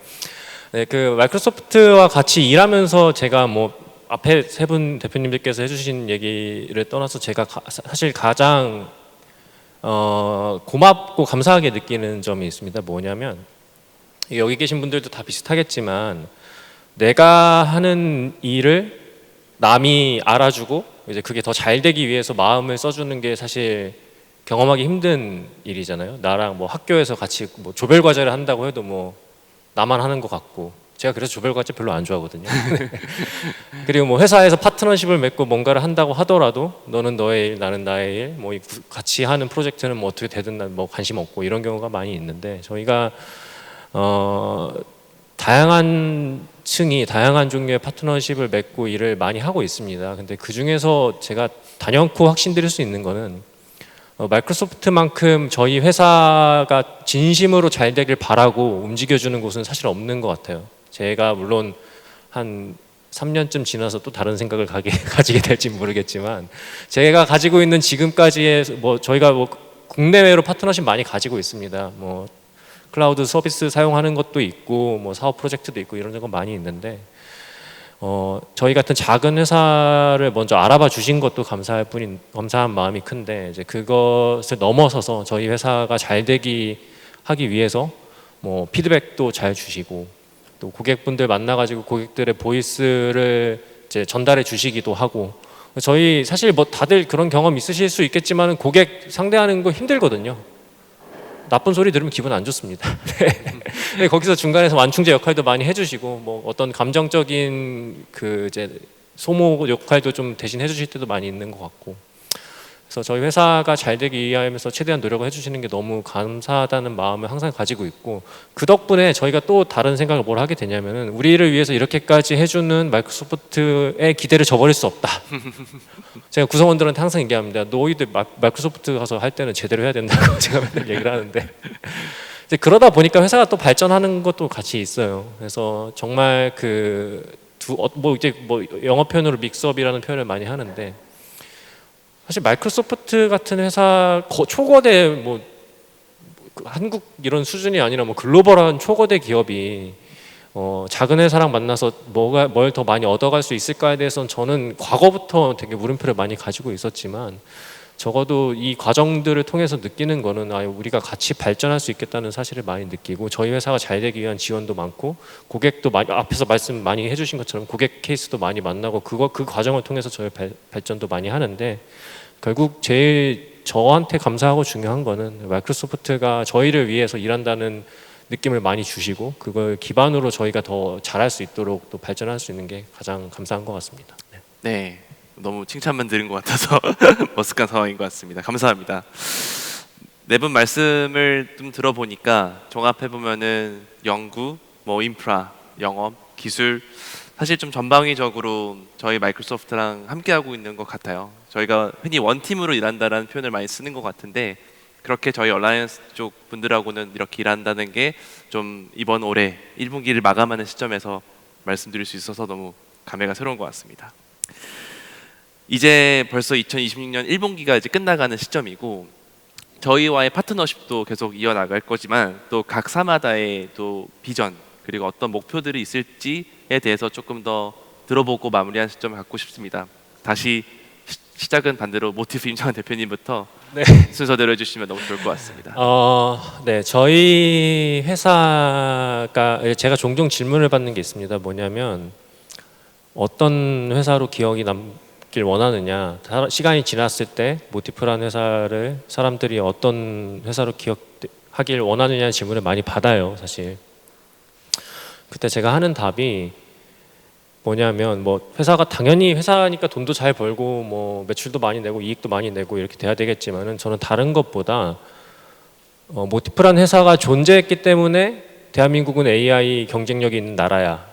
B: 네, 그 마이크로소프트와 같이 일하면서 제가 뭐 앞에 세 분 대표님들께서 해주신 얘기를 떠나서 제가 사실 가장 고맙고 감사하게 느끼는 점이 있습니다. 뭐냐면 여기 계신 분들도 다 비슷하겠지만 내가 하는 일을 남이 알아주고 이제 그게 더 잘 되기 위해서 마음을 써주는 게 사실 경험하기 힘든 일이잖아요. 나랑 뭐 학교에서 같이 뭐 조별 과제를 한다고 해도 뭐 나만 하는 것 같고 제가 그래서 조별 과제 별로 안 좋아하거든요. 그리고 뭐 회사에서 파트너십을 맺고 뭔가를 한다고 하더라도 너는 너의 일, 나는 나의 일, 뭐 같이 하는 프로젝트는 뭐 어떻게 되든 난 뭐 관심 없고 이런 경우가 많이 있는데 저희가 다양한 층이 다양한 종류의 파트너십을 맺고 일을 많이 하고 있습니다. 근데 그 중에서 제가 단연코 확신드릴 수 있는 거는 마이크로소프트만큼 저희 회사가 진심으로 잘 되길 바라고 움직여주는 곳은 사실 없는 것 같아요. 제가 물론 한 3년쯤 지나서 또 다른 생각을 가지게 될지 모르겠지만 제가 가지고 있는 지금까지의 뭐 저희가 뭐 국내외로 파트너십 많이 가지고 있습니다. 뭐 클라우드 서비스 사용하는 것도 있고 뭐 사업 프로젝트도 있고 이런 거 많이 있는데 저희 같은 작은 회사를 먼저 알아봐 주신 것도 감사한 마음이 큰데 이제 그것을 넘어서서 저희 회사가 잘 되기 하기 위해서 뭐 피드백도 잘 주시고 또 고객분들 만나가지고 고객들의 보이스를 이제 전달해 주시기도 하고 저희 사실 뭐 다들 그런 경험 있으실 수 있겠지만 고객 상대하는 거 힘들거든요. 나쁜 소리 들으면 기분 안 좋습니다. 네, 거기서 중간에서 완충제 역할도 많이 해주시고 뭐 어떤 감정적인 그 이제 소모 역할도 좀 대신 해주실 때도 많이 있는 것 같고 그래서 저희 회사가 잘 되기 위하면서 최대한 노력을 해주시는 게 너무 감사하다는 마음을 항상 가지고 있고 그 덕분에 저희가 또 다른 생각을 뭘 하게 되냐면은 우리를 위해서 이렇게까지 해주는 마이크로소프트의 기대를 저버릴 수 없다. 제가 구성원들한테 항상 얘기합니다. 너희들 마이크로소프트 가서 할 때는 제대로 해야 된다고 제가 맨날 얘기를 하는데 이제 그러다 보니까 회사가 또 발전하는 것도 같이 있어요. 그래서 정말 그 뭐 이제 뭐 영어 표현으로 믹스업이라는 표현을 많이 하는데 사실 마이크로소프트 같은 회사 초거대 뭐 한국 이런 수준이 아니라 뭐 글로벌한 초거대 기업이 작은 회사랑 만나서 뭘 더 많이 얻어갈 수 있을까에 대해서는 저는 과거부터 되게 물음표를 많이 가지고 있었지만 적어도 이 과정들을 통해서 느끼는 거는 우리가 같이 발전할 수 있겠다는 사실을 많이 느끼고 저희 회사가 잘 되기 위한 지원도 많고 고객도 많이 앞에서 말씀 많이 해주신 것처럼 고객 케이스도 많이 만나고 그 과정을 통해서 저희 발전도 많이 하는데 결국 제일 저한테 감사하고 중요한 거는 마이크로소프트가 저희를 위해서 일한다는 느낌을 많이 주시고 그걸 기반으로 저희가 더 잘할 수 있도록 또 발전할 수 있는 게 가장 감사한 것 같습니다. 네.
A: 네, 너무 칭찬만 들은 것 같아서 머쓱한 상황인 것 같습니다. 감사합니다. 네 분 말씀을 좀 들어보니까 종합해 보면은 연구, 뭐 인프라, 영업, 기술 사실 좀 전방위적으로 저희 마이크로소프트랑 함께하고 있는 것 같아요. 저희가 흔히 원팀으로 일한다라는 표현을 많이 쓰는 것 같은데 그렇게 저희 얼라이언스 쪽 분들하고는 이렇게 일한다는 게 좀 이번 올해 1분기를 마감하는 시점에서 말씀드릴 수 있어서 너무 감회가 새로운 것 같습니다. 이제 벌써 2026년 1분기가 이제 끝나가는 시점이고 저희와의 파트너십도 계속 이어나갈 거지만 또 각 사마다의 또 비전 그리고 어떤 목표들이 있을지에 대해서 조금 더 들어보고 마무리한 시점을 갖고 싶습니다. 다시 시작은 반대로 모티프 임정환 대표님부터
B: 네.
A: 순서대로 해주시면 너무 좋을 것 같습니다.
B: 네, 저희 회사가 제가 종종 질문을 받는 게 있습니다. 뭐냐면 어떤 회사로 기억이 남길 원하느냐, 시간이 지났을 때 모티프라는 회사를 사람들이 어떤 회사로 기억하길 원하느냐는 질문을 많이 받아요, 사실. 그때 제가 하는 답이 뭐냐면 뭐 회사가 당연히 회사니까 돈도 잘 벌고 뭐 매출도 많이 내고 이익도 많이 내고 이렇게 돼야 되겠지만은 저는 다른 것보다 모티프란 회사가 존재했기 때문에 대한민국은 AI 경쟁력이 있는 나라야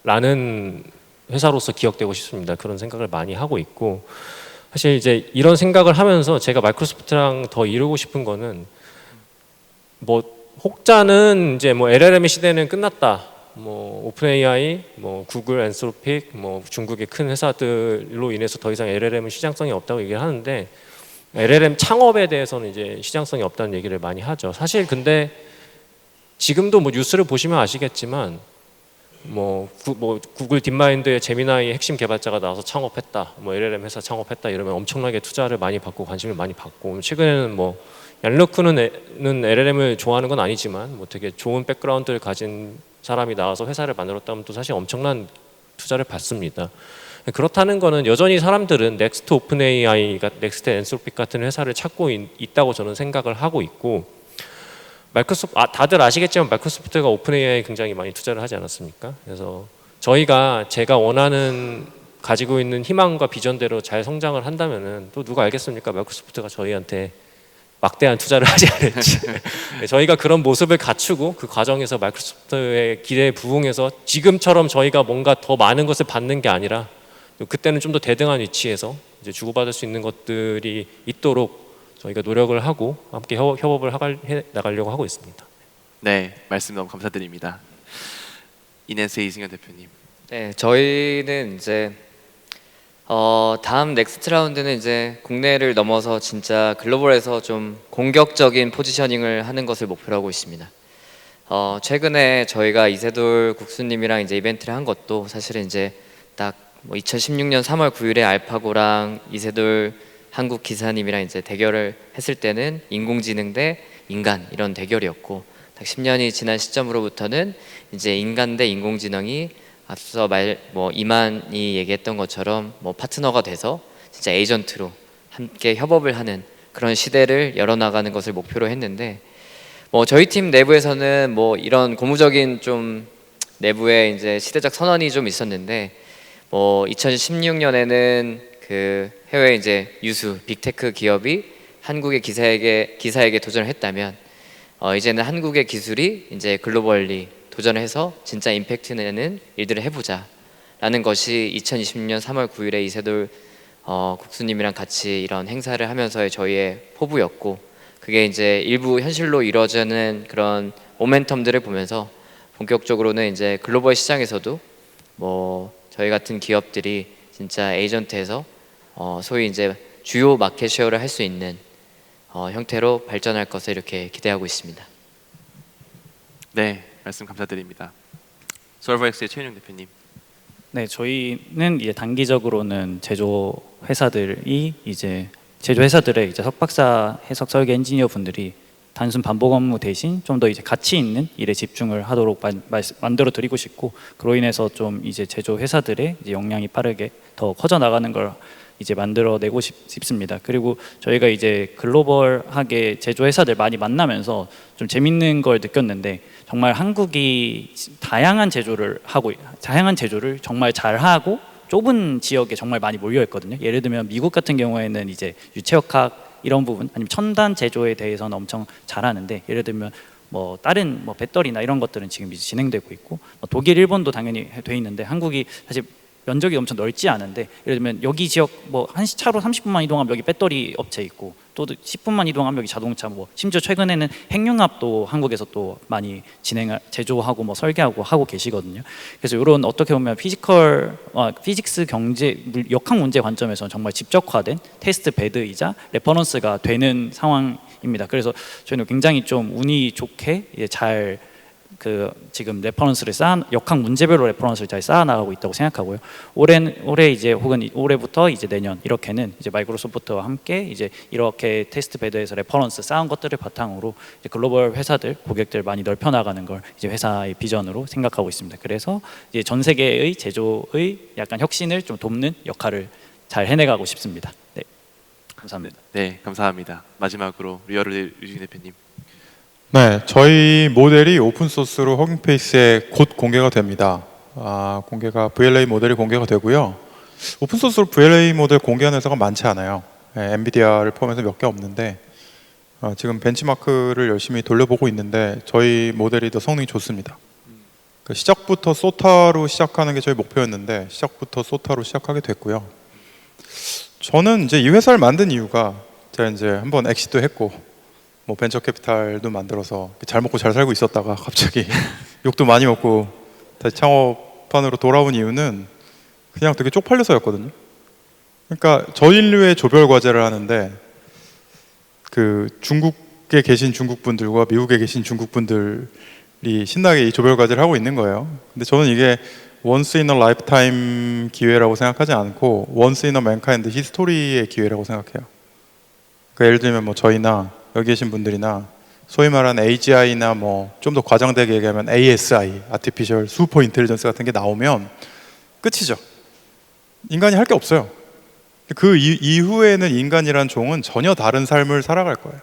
B: 라는 회사로서 기억되고 싶습니다. 그런 생각을 많이 하고 있고 사실 이제 이런 생각을 하면서 제가 마이크로소프트랑 더 이루고 싶은 거는 뭐 혹자는 이제 뭐 LLM의 시대는 끝났다. 뭐 오픈 AI, 뭐 구글, 엔솔픽, 뭐 중국의 큰 회사들로 인해서 더 이상 LLM은 시장성이 없다고 얘기를 하는데 LLM 창업에 대해서는 이제 시장성이 없다는 얘기를 많이 하죠. 사실 근데 지금도 뭐 뉴스를 보시면 아시겠지만 뭐 구글 딥마인드의 제미나이 핵심 개발자가 나와서 창업했다, 뭐 LLM 회사 창업했다 이러면 엄청나게 투자를 많이 받고 관심을 많이 받고 최근에는 뭐 얀르크는 LLM을 좋아하는 건 아니지만 뭐 되게 좋은 백그라운드를 가진 사람이 나와서 회사를 만들었다면 또 사실 엄청난 투자를 받습니다. 그렇다는 거는 여전히 사람들은 넥스트 오픈 AI가 넥스트 엔솔픽 같은 회사를 찾고 있다고 저는 생각을 하고 있고 다들 아시겠지만 마이크로소프트가 오픈 AI 굉장히 많이 투자를 하지 않았습니까? 그래서 제가 원하는 가지고 있는 희망과 비전대로 잘 성장을 한다면은 또 누가 알겠습니까? 마이크로소프트가 저희한테 막대한 투자를 하지 않을지. 저희가 그런 모습을 갖추고 그 과정에서 마이크로소프트의 기대에 부응해서 지금처럼 저희가 뭔가 더 많은 것을 받는 게 아니라 그때는 좀 더 대등한 위치에서 이제 주고받을 수 있는 것들이 있도록 저희가 노력을 하고 함께 협업을 해 나가려고 하고 있습니다.
A: 네, 말씀 너무 감사드립니다. 이넨스의 이승현 대표님.
C: 네, 저희는 이제 다음 넥스트 라운드는 이제 국내를 넘어서 진짜 글로벌에서 좀 공격적인 포지셔닝을 하는 것을 목표로 하고 있습니다. 최근에 저희가 이세돌 국수님이랑 이제 이벤트를 한 것도 사실은 이제 딱 뭐 2016년 3월 9일에 알파고랑 이세돌 한국 기사님이랑 이제 대결을 했을 때는 인공지능 대 인간 이런 대결이었고 딱 10년이 지난 시점으로부터는 이제 인간 대 인공지능이 앞서 이만이 얘기했던 것처럼 뭐 파트너가 돼서 진짜 에이전트로 함께 협업을 하는 그런 시대를 열어나가는 것을 목표로 했는데 뭐 저희 팀 내부에서는 뭐 이런 고무적인 좀 내부에 이제 시대적 선언이 좀 있었는데 뭐 2016년에는 그 해외 이제 유수 빅테크 기업이 한국의 기사에게 도전을 했다면 이제는 한국의 기술이 이제 글로벌리 도전해서 진짜 임팩트 내는 일들을 해보자 라는 것이 2020년 3월 9일에 이세돌 국수님이랑 같이 이런 행사를 하면서의 저희의 포부였고 그게 이제 일부 현실로 이루어지는 그런 모멘텀들을 보면서 본격적으로는 이제 글로벌 시장에서도 뭐 저희 같은 기업들이 진짜 에이전트에서 소위 이제 주요 마켓 쉐어를 할 수 있는 형태로 발전할 것을 이렇게 기대하고 있습니다.
A: 네, 말씀 감사드립니다. 솔버엑스의 최윤용 대표님.
D: 네, 저희는 이제 단기적으로는 제조 회사들이 이제 제조 회사들의 이제 석박사 해석 설계 엔지니어 분들이 단순 반복 업무 대신 좀 더 이제 가치 있는 일에 집중을 하도록 만들어 드리고 싶고, 그로 인해서 좀 이제 제조 회사들의 이제 역량이 빠르게 더 커져 나가는 걸 이제 만들어내고 싶습니다. 그리고 저희가 이제 글로벌하게 제조 회사들 많이 만나면서 좀 재밌는 걸 느꼈는데, 정말 한국이 다양한 제조를 정말 잘하고 좁은 지역에 정말 많이 몰려 있거든요. 예를 들면 미국 같은 경우에는 이제 유체역학 이런 부분, 아니면 첨단 제조에 대해서는 엄청 잘하는데, 예를 들면 뭐 다른 뭐 배터리나 이런 것들은 지금 이제 진행되고 있고, 뭐 독일, 일본도 당연히 돼 있는데, 한국이 사실 면적이 엄청 넓지 않은데, 예를 들면 여기 지역 뭐 차로 30분만 이동하면 여기 배터리 업체 있고, 또 10분만 이동하면 여기 자동차, 뭐 심지어 최근에는 핵융합도 한국에서 또 많이 제조하고 뭐 설계하고 하고 계시거든요. 그래서 이런 어떻게 보면 피직스 경제 역학 문제 관점에서는 정말 집적화된 테스트 베드이자 레퍼런스가 되는 상황입니다. 그래서 저희는 굉장히 좀 운이 좋게 잘 지금 레퍼런스를 역학 문제별로 레퍼런스를 잘 쌓아 나가고 있다고 생각하고요. 올해 이제 혹은 올해부터 이제 내년 이렇게는 이제 마이크로소프트와 함께 이제 이렇게 테스트 베드에서 레퍼런스 쌓은 것들을 바탕으로 이제 글로벌 회사들 고객들 많이 넓혀 나가는 걸 이제 회사의 비전으로 생각하고 있습니다. 그래서 이제 전 세계의 제조의 약간 혁신을 좀 돕는 역할을 잘 해내가고 싶습니다. 네, 감사합니다.
A: 네, 감사합니다. 마지막으로 리얼을 유진 대표님.
E: 네, 저희 모델이 오픈 소스로 허깅페이스에 곧 공개가 됩니다. 공개가 VLA 모델이 공개가 되고요. 오픈 소스로 VLA 모델 공개하는 회사가 많지 않아요. 엔비디아를 포함해서 몇 개 없는데, 지금 벤치마크를 열심히 돌려보고 있는데 저희 모델이 더 성능이 좋습니다. 시작부터 소타로 시작하는 게 저희 목표였는데 시작부터 소타로 시작하게 됐고요. 저는 이제 이 회사를 만든 이유가, 제가 이제 한번 엑시도 했고 뭐 벤처 캐피탈도 만들어서 잘 먹고 잘 살고 있었다가 갑자기 욕도 많이 먹고 다시 창업판으로 돌아온 이유는 그냥 되게 쪽팔려서였거든요. 그러니까 저인류의 조별 과제를 하는데, 그 중국에 계신 중국 분들과 미국에 계신 중국 분들이 신나게 이 조별 과제를 하고 있는 거예요. 근데 저는 이게 once in a lifetime 기회라고 생각하지 않고 once in a mankind history의 기회라고 생각해요. 그러니까 예를 들면 뭐 저희나 여기 계신 분들이나 소위 말하는 AGI나 뭐 좀 더 과장되게 얘기하면 ASI, Artificial Super Intelligence 같은 게 나오면 끝이죠. 인간이 할 게 없어요. 그 이후에는 인간이란 종은 전혀 다른 삶을 살아갈 거예요.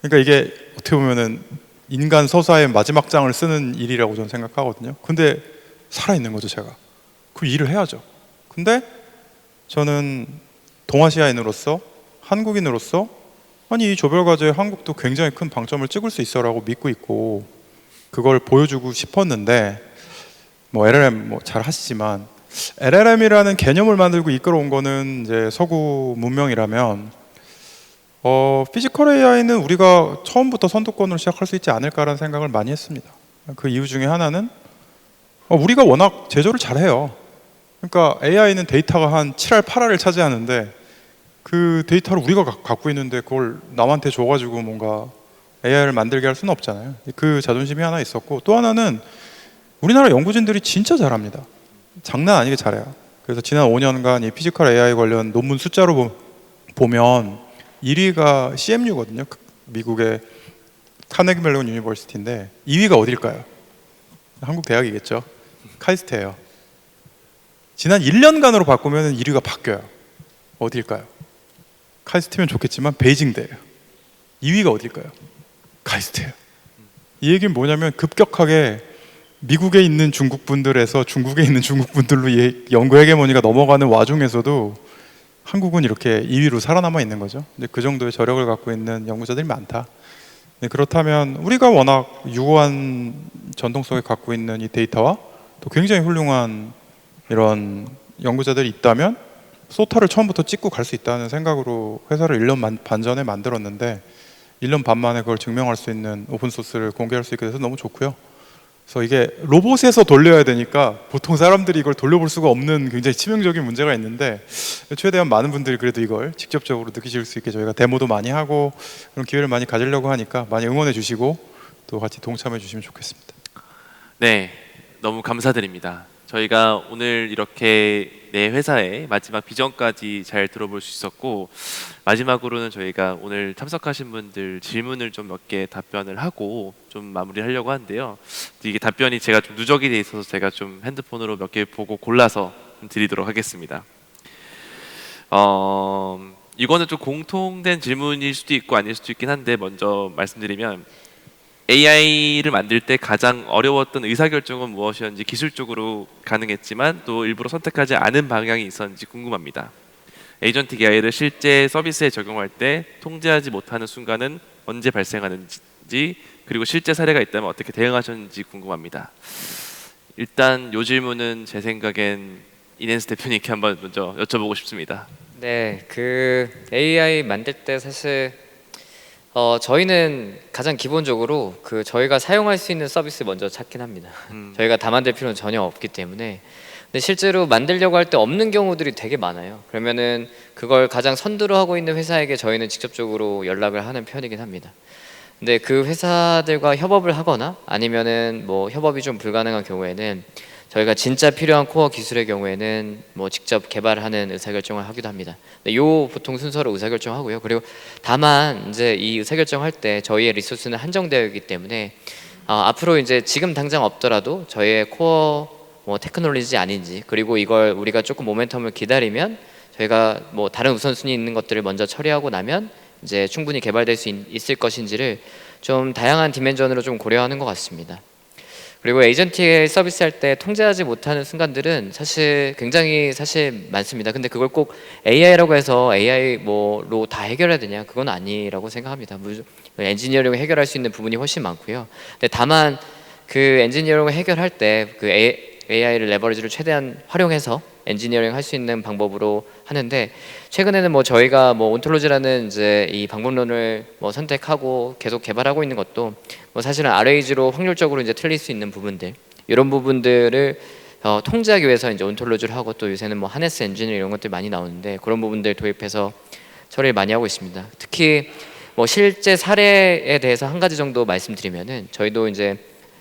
E: 그러니까 이게 어떻게 보면은 인간 서사의 마지막 장을 쓰는 일이라고 저는 생각하거든요. 근데 살아있는 거죠, 제가. 그 일을 해야죠. 근데 저는 동아시아인으로서, 한국인으로서, 아니 이 조별과제에 한국도 굉장히 큰 방점을 찍을 수 있어라고 믿고 있고 그걸 보여주고 싶었는데, 뭐 LLM 뭐 잘 하시지만 LLM이라는 개념을 만들고 이끌어온 거는 이제 서구 문명이라면 피지컬 AI는 우리가 처음부터 선두권으로 시작할 수 있지 않을까라는 생각을 많이 했습니다. 그 이유 중에 하나는 우리가 워낙 제조를 잘해요. 그러니까 AI는 데이터가 한 7할 8할을 차지하는데 그 데이터를 우리가 갖고 있는데 그걸 남한테 줘가지고 뭔가 AI를 만들게 할 수는 없잖아요. 그 자존심이 하나 있었고, 또 하나는 우리나라 연구진들이 진짜 잘합니다. 장난 아니게 잘해요. 그래서 지난 5년간 이 피지컬 AI 관련 논문 숫자로 보면 1위가 CMU거든요. 미국의 카네기 멜론 유니버시티인데 2위가 어딜까요? 한국 대학이겠죠. 카이스트예요. 지난 1년간으로 바꾸면 1위가 바뀌어요. 어딜까요? 카이스트면 좋겠지만 베이징대예요. 2위가 어딜까요? 카이스트예요. 이 얘기는 뭐냐면 급격하게 미국에 있는 중국 분들에서 중국에 있는 중국 분들로 연구 헤게모니가 넘어가는 와중에서도 한국은 이렇게 2위로 살아남아 있는 거죠. 그 정도의 저력을 갖고 있는 연구자들이 많다. 그렇다면 우리가 워낙 유구한 전통성을 갖고 있는 이 데이터와 또 굉장히 훌륭한 이런 연구자들이 있다면 소타를 처음부터 찍고 갈 수 있다는 생각으로 회사를 1년 반 전에 만들었는데 1년 반 만에 그걸 증명할 수 있는 오픈소스를 공개할 수 있게 돼서 너무 좋고요. 그래서 이게 로봇에서 돌려야 되니까 보통 사람들이 이걸 돌려볼 수가 없는 굉장히 치명적인 문제가 있는데, 최대한 많은 분들이 그래도 이걸 직접적으로 느끼실 수 있게 저희가 데모도 많이 하고 그런 기회를 많이 가지려고 하니까 많이 응원해 주시고 또 같이 동참해 주시면 좋겠습니다.
A: 네, 너무 감사드립니다. 저희가 오늘 이렇게 내 회사의 마지막 비전까지 잘 들어볼 수 있었고, 마지막으로는 저희가 오늘 참석하신 분들 질문을 좀 몇 개 답변을 하고 좀 마무리하려고 하는데요. 이게 답변이 제가 좀 누적이 돼 있어서 제가 좀 핸드폰으로 몇 개 보고 골라서 좀 드리도록 하겠습니다. 이거는 좀 공통된 질문일 수도 있고 아닐 수도 있긴 한데, 먼저 말씀드리면 AI를 만들 때 가장 어려웠던 의사결정은 무엇이었는지, 기술적으로 가능했지만 또 일부러 선택하지 않은 방향이 있었는지 궁금합니다. 에이전틱 AI를 실제 서비스에 적용할 때 통제하지 못하는 순간은 언제 발생하는지, 그리고 실제 사례가 있다면 어떻게 대응하셨는지 궁금합니다. 일단 이 질문은 제 생각엔 이낸스 대표님께 한번 먼저 여쭤보고 싶습니다.
C: 네, 그 AI 만들 때 사실 저희는 가장 기본적으로 그 저희가 사용할 수 있는 서비스 먼저 찾긴 합니다. 저희가 다 만들 필요는 전혀 없기 때문에. 근데 실제로 만들려고 할 때 없는 경우들이 되게 많아요. 그러면은 그걸 가장 선두로 하고 있는 회사에게 저희는 직접적으로 연락을 하는 편이긴 합니다. 근데 그 회사들과 협업을 하거나 아니면은 뭐 협업이 좀 불가능한 경우에는 저희가 진짜 필요한 코어 기술의 경우에는 뭐 직접 개발하는 의사결정을 하기도 합니다. 근데 요 보통 순서로 의사결정하고요. 그리고 다만 이제 이 의사결정할 때 저희의 리소스는 한정되어 있기 때문에 앞으로 이제 지금 당장 없더라도 저희의 코어 뭐 테크놀로지 아닌지, 그리고 이걸 우리가 조금 모멘텀을 기다리면 저희가 뭐 다른 우선순위 있는 것들을 먼저 처리하고 나면 이제 충분히 개발될 수 있을 것인지를 좀 다양한 디멘전으로 좀 고려하는 것 같습니다. 그리고 에이전틱 서비스 할 때 통제하지 못하는 순간들은 사실 굉장히 많습니다. 근데 그걸 꼭 AI라고 해서 AI 뭐로 다 해결해야 되냐? 그건 아니라고 생각합니다. 엔지니어링을 해결할 수 있는 부분이 훨씬 많고요. 근데 다만 그 엔지니어링을 해결할 때 그 AI를 레버리지를 최대한 활용해서 엔지니어링 할 수 있는 방법으로 하는데, 최근에는 뭐 저희가 뭐 온톨로지라는 이제 이 방법론을 뭐 선택하고 계속 개발하고 있는 것도 뭐 사실은 RAG로 확률적으로 이제 틀릴 수 있는 부분들, 이런 부분들을 통제하기 위해서 이제 온톨로지를 하고, 또 요새는 뭐 하네스 엔지니어 이런 것들 많이 나오는데 그런 부분들 도입해서 처리를 많이 하고 있습니다. 특히 뭐 실제 사례에 대해서 한 가지 정도 말씀드리면은, 저희도 이제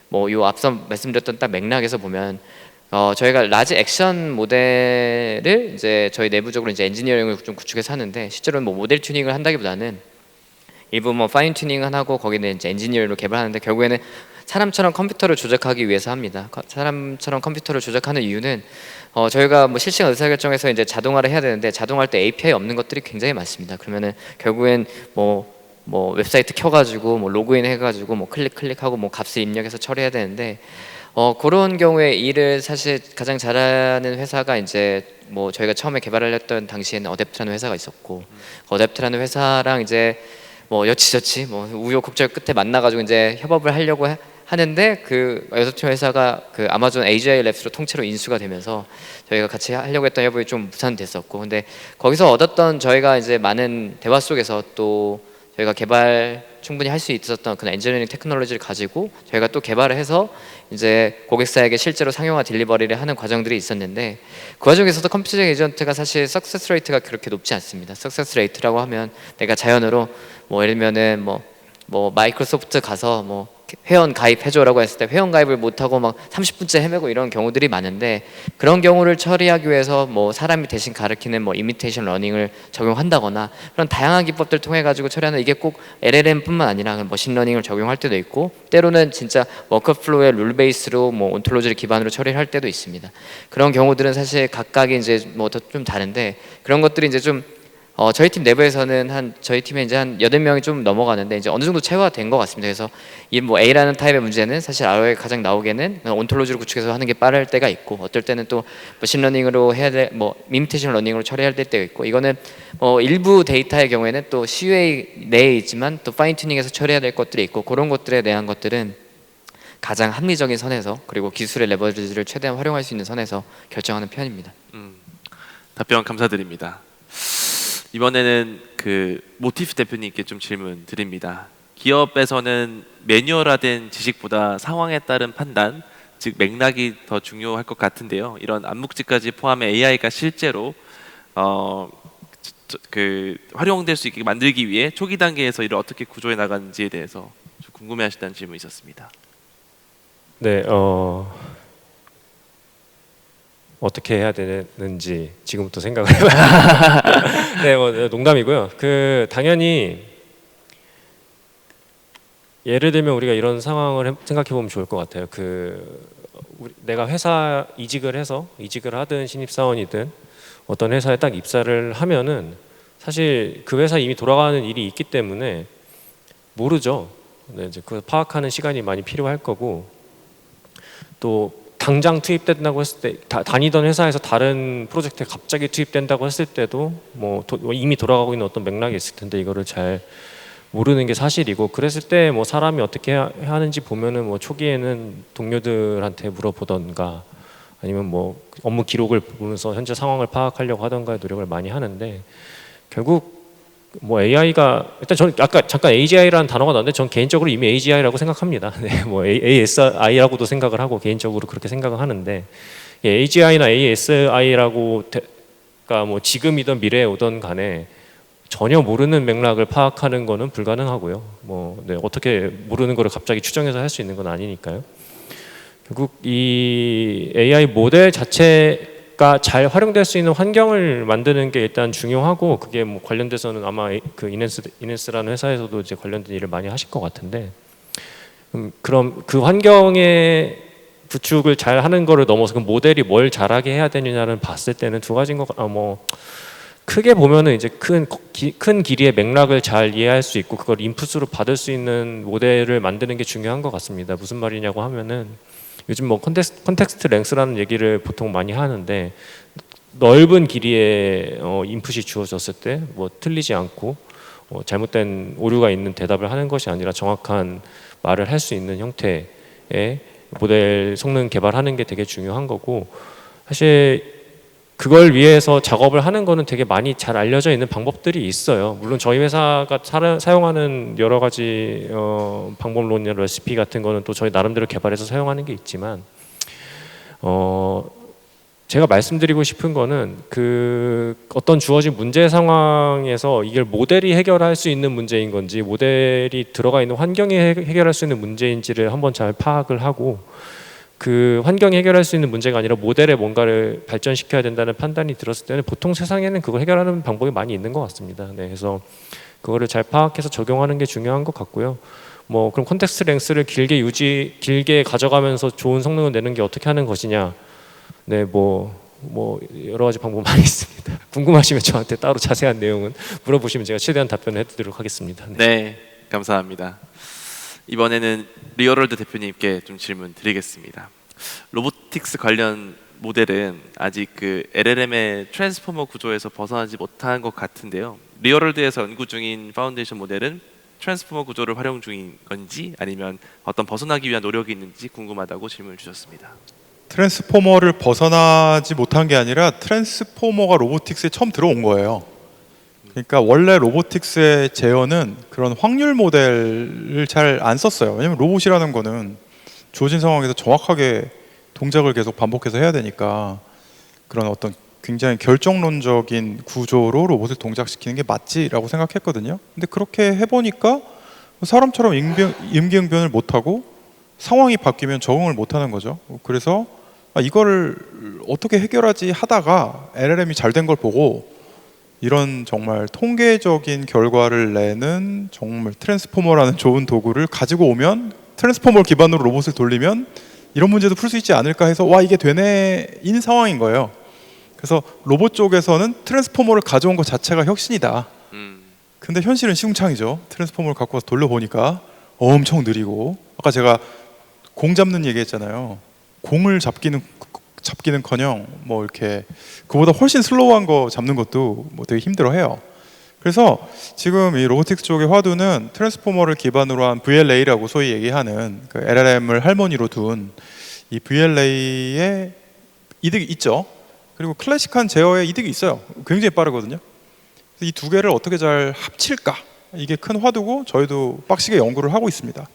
C: 뭐 요 앞서 말씀드렸던 딱 맥락에서 보면 저희가 라지 액션 모델을 이제 저희 내부적으로 이제 엔지니어링을 좀 구축해서 하는데, 실제로는 뭐 모델 튜닝을 한다기보다는 일부 뭐 파인 튜닝을 하고 거기는 이제 엔지니어링으로 개발하는데, 결국에는 사람처럼 컴퓨터를 조작하기 위해서 합니다. 사람처럼 컴퓨터를 조작하는 이유는 저희가 뭐 실시간 의사결정에서 이제 자동화를 해야 되는데, 자동화할 때 API 없는 것들이 굉장히 많습니다. 그러면은 결국엔 뭐 웹사이트 켜가지고 뭐 로그인 해가지고 뭐 클릭하고 뭐 값을 입력해서 처리해야 되는데, 그런 경우에 일을 사실 가장 잘하는 회사가 이제 뭐 저희가 처음에 개발을 했던 당시에는 어댑트라는 회사가 있었고, 어댑트라는 회사랑 이제 뭐 여치저치 뭐 우여곡절 끝에 만나가지고 이제 협업을 하려고 하는데, 그 어댑트 회사가 그 아마존 AGI 랩스로 통째로 인수가 되면서 저희가 같이 하려고 했던 협업이 좀 무산됐었고, 근데 거기서 얻었던 저희가 이제 많은 대화 속에서 또 저희가 개발 충분히 할 수 있었던 그런 엔지니어링 테크놀로지를 가지고 저희가 또 개발을 해서 이제 고객사에게 실제로 상용화 딜리버리를 하는 과정들이 있었는데, 그 과정에서도 컴퓨터적 에이전트가 사실 석세스 레이트가 그렇게 높지 않습니다. 석세스 레이트라고 하면 내가 자연으로 뭐 예를 들면은 뭐 마이크로소프트 가서 뭐 회원 가입해줘라고 했을 때 회원 가입을 못하고 막 30분째 헤매고 이런 경우들이 많은데, 그런 경우를 처리하기 위해서 뭐 사람이 대신 가르치는 뭐 이미테이션 러닝을 적용한다거나 그런 다양한 기법들 통해 가지고 처리하는, 이게 꼭 LLM뿐만 아니라 머신러닝을 적용할 때도 있고, 때로는 진짜 워크플로우의 룰 베이스로 뭐 온톨로지를 기반으로 처리를 할 때도 있습니다. 그런 경우들은 사실 각각이 이제 뭐 좀 다른데, 그런 것들이 이제 좀 저희 팀 내부에서는 저희 팀에 이제 한 8명이 좀 넘어가는데 이제 어느 정도 체화된 것 같습니다. 그래서 이 뭐 A라는 타입의 문제는 사실 RO에 가장 나오게는 온톨로지를 구축해서 하는 게 빠를 때가 있고, 어떨 때는 또 머신러닝으로 해야 될 뭐 이미테이션 러닝으로 처리할 때가 있고, 이거는 일부 데이터의 경우에는 또 CUA 내에 있지만 또 파인 튜닝해서 처리해야 될 것들이 있고, 그런 것들에 대한 것들은 가장 합리적인 선에서, 그리고 기술의 레버리지를 최대한 활용할 수 있는 선에서 결정하는 편입니다.
A: 답변 감사드립니다. 이번에는 그 모티프 대표님께 좀 질문 드립니다. 기업에서는 매뉴얼화된 지식보다 상황에 따른 판단, 즉 맥락이 더 중요할 것 같은데요. 이런 암묵지까지 포함해 AI가 실제로 활용될 수 있게 만들기 위해 초기 단계에서 이를 어떻게 구조해 나가는지에 대해서 좀 궁금해하시다는 질문이 있었습니다.
B: 네, 어떻게 해야 되는지 지금부터 생각을 해봐요. 네, 뭐 농담이고요. 당연히 예를 들면 우리가 이런 상황을 생각해 보면 좋을 것 같아요. 내가 회사 이직을 하든 신입사원이든 어떤 회사에 딱 입사를 하면은 사실 그 회사에 이미 돌아가는 일이 있기 때문에 모르죠. 네, 이제 그걸 파악하는 시간이 많이 필요할 거고, 또 당장 투입된다고 했을 때 다니던 회사에서 다른 프로젝트에 갑자기 투입된다고 했을 때도 이미 돌아가고 있는 어떤 맥락이 있을 텐데 이거를 잘 모르는 게 사실이고, 그랬을 때 사람이 어떻게 하는지 보면은 초기에는 동료들한테 물어보던가 아니면 업무 기록을 보면서 현재 상황을 파악하려고 하던가의 노력을 많이 하는데, 결국 AI가 일단 저는 아까 잠깐 AGI라는 단어가 나왔는데 전 개인적으로 이미 AGI라고 생각합니다. 네, ASI라고도 생각을 하고 개인적으로 그렇게 생각을 하는데, AGI나 ASI라고 지금이든 미래에 오든 간에 전혀 모르는 맥락을 파악하는 거는 불가능하고요. 네, 어떻게 모르는 거를 갑자기 추정해서 할 수 있는 건 아니니까요. 결국 이 AI 모델 자체가 잘 활용될 수 있는 환경을 만드는 게 일단 중요하고, 그게 관련돼서는 아마 이넨스라는 회사에서도 이제 관련된 일을 많이 하실 것 같은데, 그럼 그 환경의 구축을 잘 하는 거를 넘어서 그 모델이 뭘 잘하게 해야 되느냐를 봤을 때는 두 가지인 것 크게 보면은 이제 큰 길이의 맥락을 잘 이해할 수 있고 그걸 인풋으로 받을 수 있는 모델을 만드는 게 중요한 것 같습니다. 무슨 말이냐고 하면은 요즘 컨텍스트 랭스라는 얘기를 보통 많이 하는데, 넓은 길이의 인풋이 주어졌을 때 틀리지 않고 잘못된 오류가 있는 대답을 하는 것이 아니라 정확한 말을 할 수 있는 형태의 모델 성능 개발하는 게 되게 중요한 거고, 사실 그걸 위해서 작업을 하는 거는 되게 많이 잘 알려져 있는 방법들이 있어요. 물론 저희 회사가 사용하는 여러 가지 방법론이나 레시피 같은 거는 또 저희 나름대로 개발해서 사용하는 게 있지만, 제가 말씀드리고 싶은 거는 어떤 주어진 문제 상황에서 이걸 모델이 해결할 수 있는 문제인 건지 모델이 들어가 있는 환경이 해결할 수 있는 문제인지를 한번 잘 파악을 하고, 그 환경이 해결할 수 있는 문제가 아니라 모델에 뭔가를 발전시켜야 된다는 판단이 들었을 때는 보통 세상에는 그걸 해결하는 방법이 많이 있는 것 같습니다. 네, 그래서 그거를 잘 파악해서 적용하는 게 중요한 것 같고요. 그럼 컨텍스트 랭스를 길게 가져가면서 좋은 성능을 내는 게 어떻게 하는 것이냐? 네, 여러 가지 방법 많이 있습니다. 궁금하시면 저한테 따로 자세한 내용은 물어보시면 제가 최대한 답변을 해드리도록 하겠습니다.
A: 네, 감사합니다. 이번에는 리얼월드 대표님께 좀 질문 드리겠습니다. 로보틱스 관련 모델은 아직 LLM의 트랜스포머 구조에서 벗어나지 못한 것 같은데요. 리얼월드에서 연구 중인 파운데이션 모델은 트랜스포머 구조를 활용 중인 건지 아니면 어떤 벗어나기 위한 노력이 있는지 궁금하다고 질문을 주셨습니다.
E: 트랜스포머를 벗어나지 못한 게 아니라 트랜스포머가 로보틱스에 처음 들어온 거예요. 그러니까 원래 로보틱스의 제어는 그런 확률 모델을 잘 안 썼어요. 왜냐면 로봇이라는 거는 주어진 상황에서 정확하게 동작을 계속 반복해서 해야 되니까 그런 어떤 굉장히 결정론적인 구조로 로봇을 동작시키는 게 맞지라고 생각했거든요. 근데 그렇게 해보니까 사람처럼 임기응변을 못하고 상황이 바뀌면 적응을 못하는 거죠. 그래서 이거를 어떻게 해결하지 하다가 LLM이 잘 된 걸 보고 이런 정말 통계적인 결과를 내는 정말 트랜스포머라는 좋은 도구를 가지고 오면 트랜스포머 기반으로 로봇을 돌리면 이런 문제도 풀 수 있지 않을까 해서 이게 되네인 상황인 거예요. 그래서 로봇 쪽에서는 트랜스포머를 가져온 것 자체가 혁신이다. 근데 현실은 시궁창이죠. 트랜스포머를 갖고 와서 돌려보니까 엄청 느리고, 아까 제가 공 잡는 얘기했잖아요. 공을 잡기는커녕 이렇게 그보다 훨씬 슬로우한 거 잡는 것도 되게 힘들어해요. 그래서 지금 이 로보틱스 쪽의 화두는 트랜스포머를 기반으로 한 VLA라고 소위 얘기하는 LLM을 할머니로 둔 이 VLA의 이득이 있죠. 그리고 클래식한 제어의 이득이 있어요. 굉장히 빠르거든요. 이 두 개를 어떻게 잘 합칠까? 이게 큰 화두고 저희도 빡시게 연구를 하고 있습니다.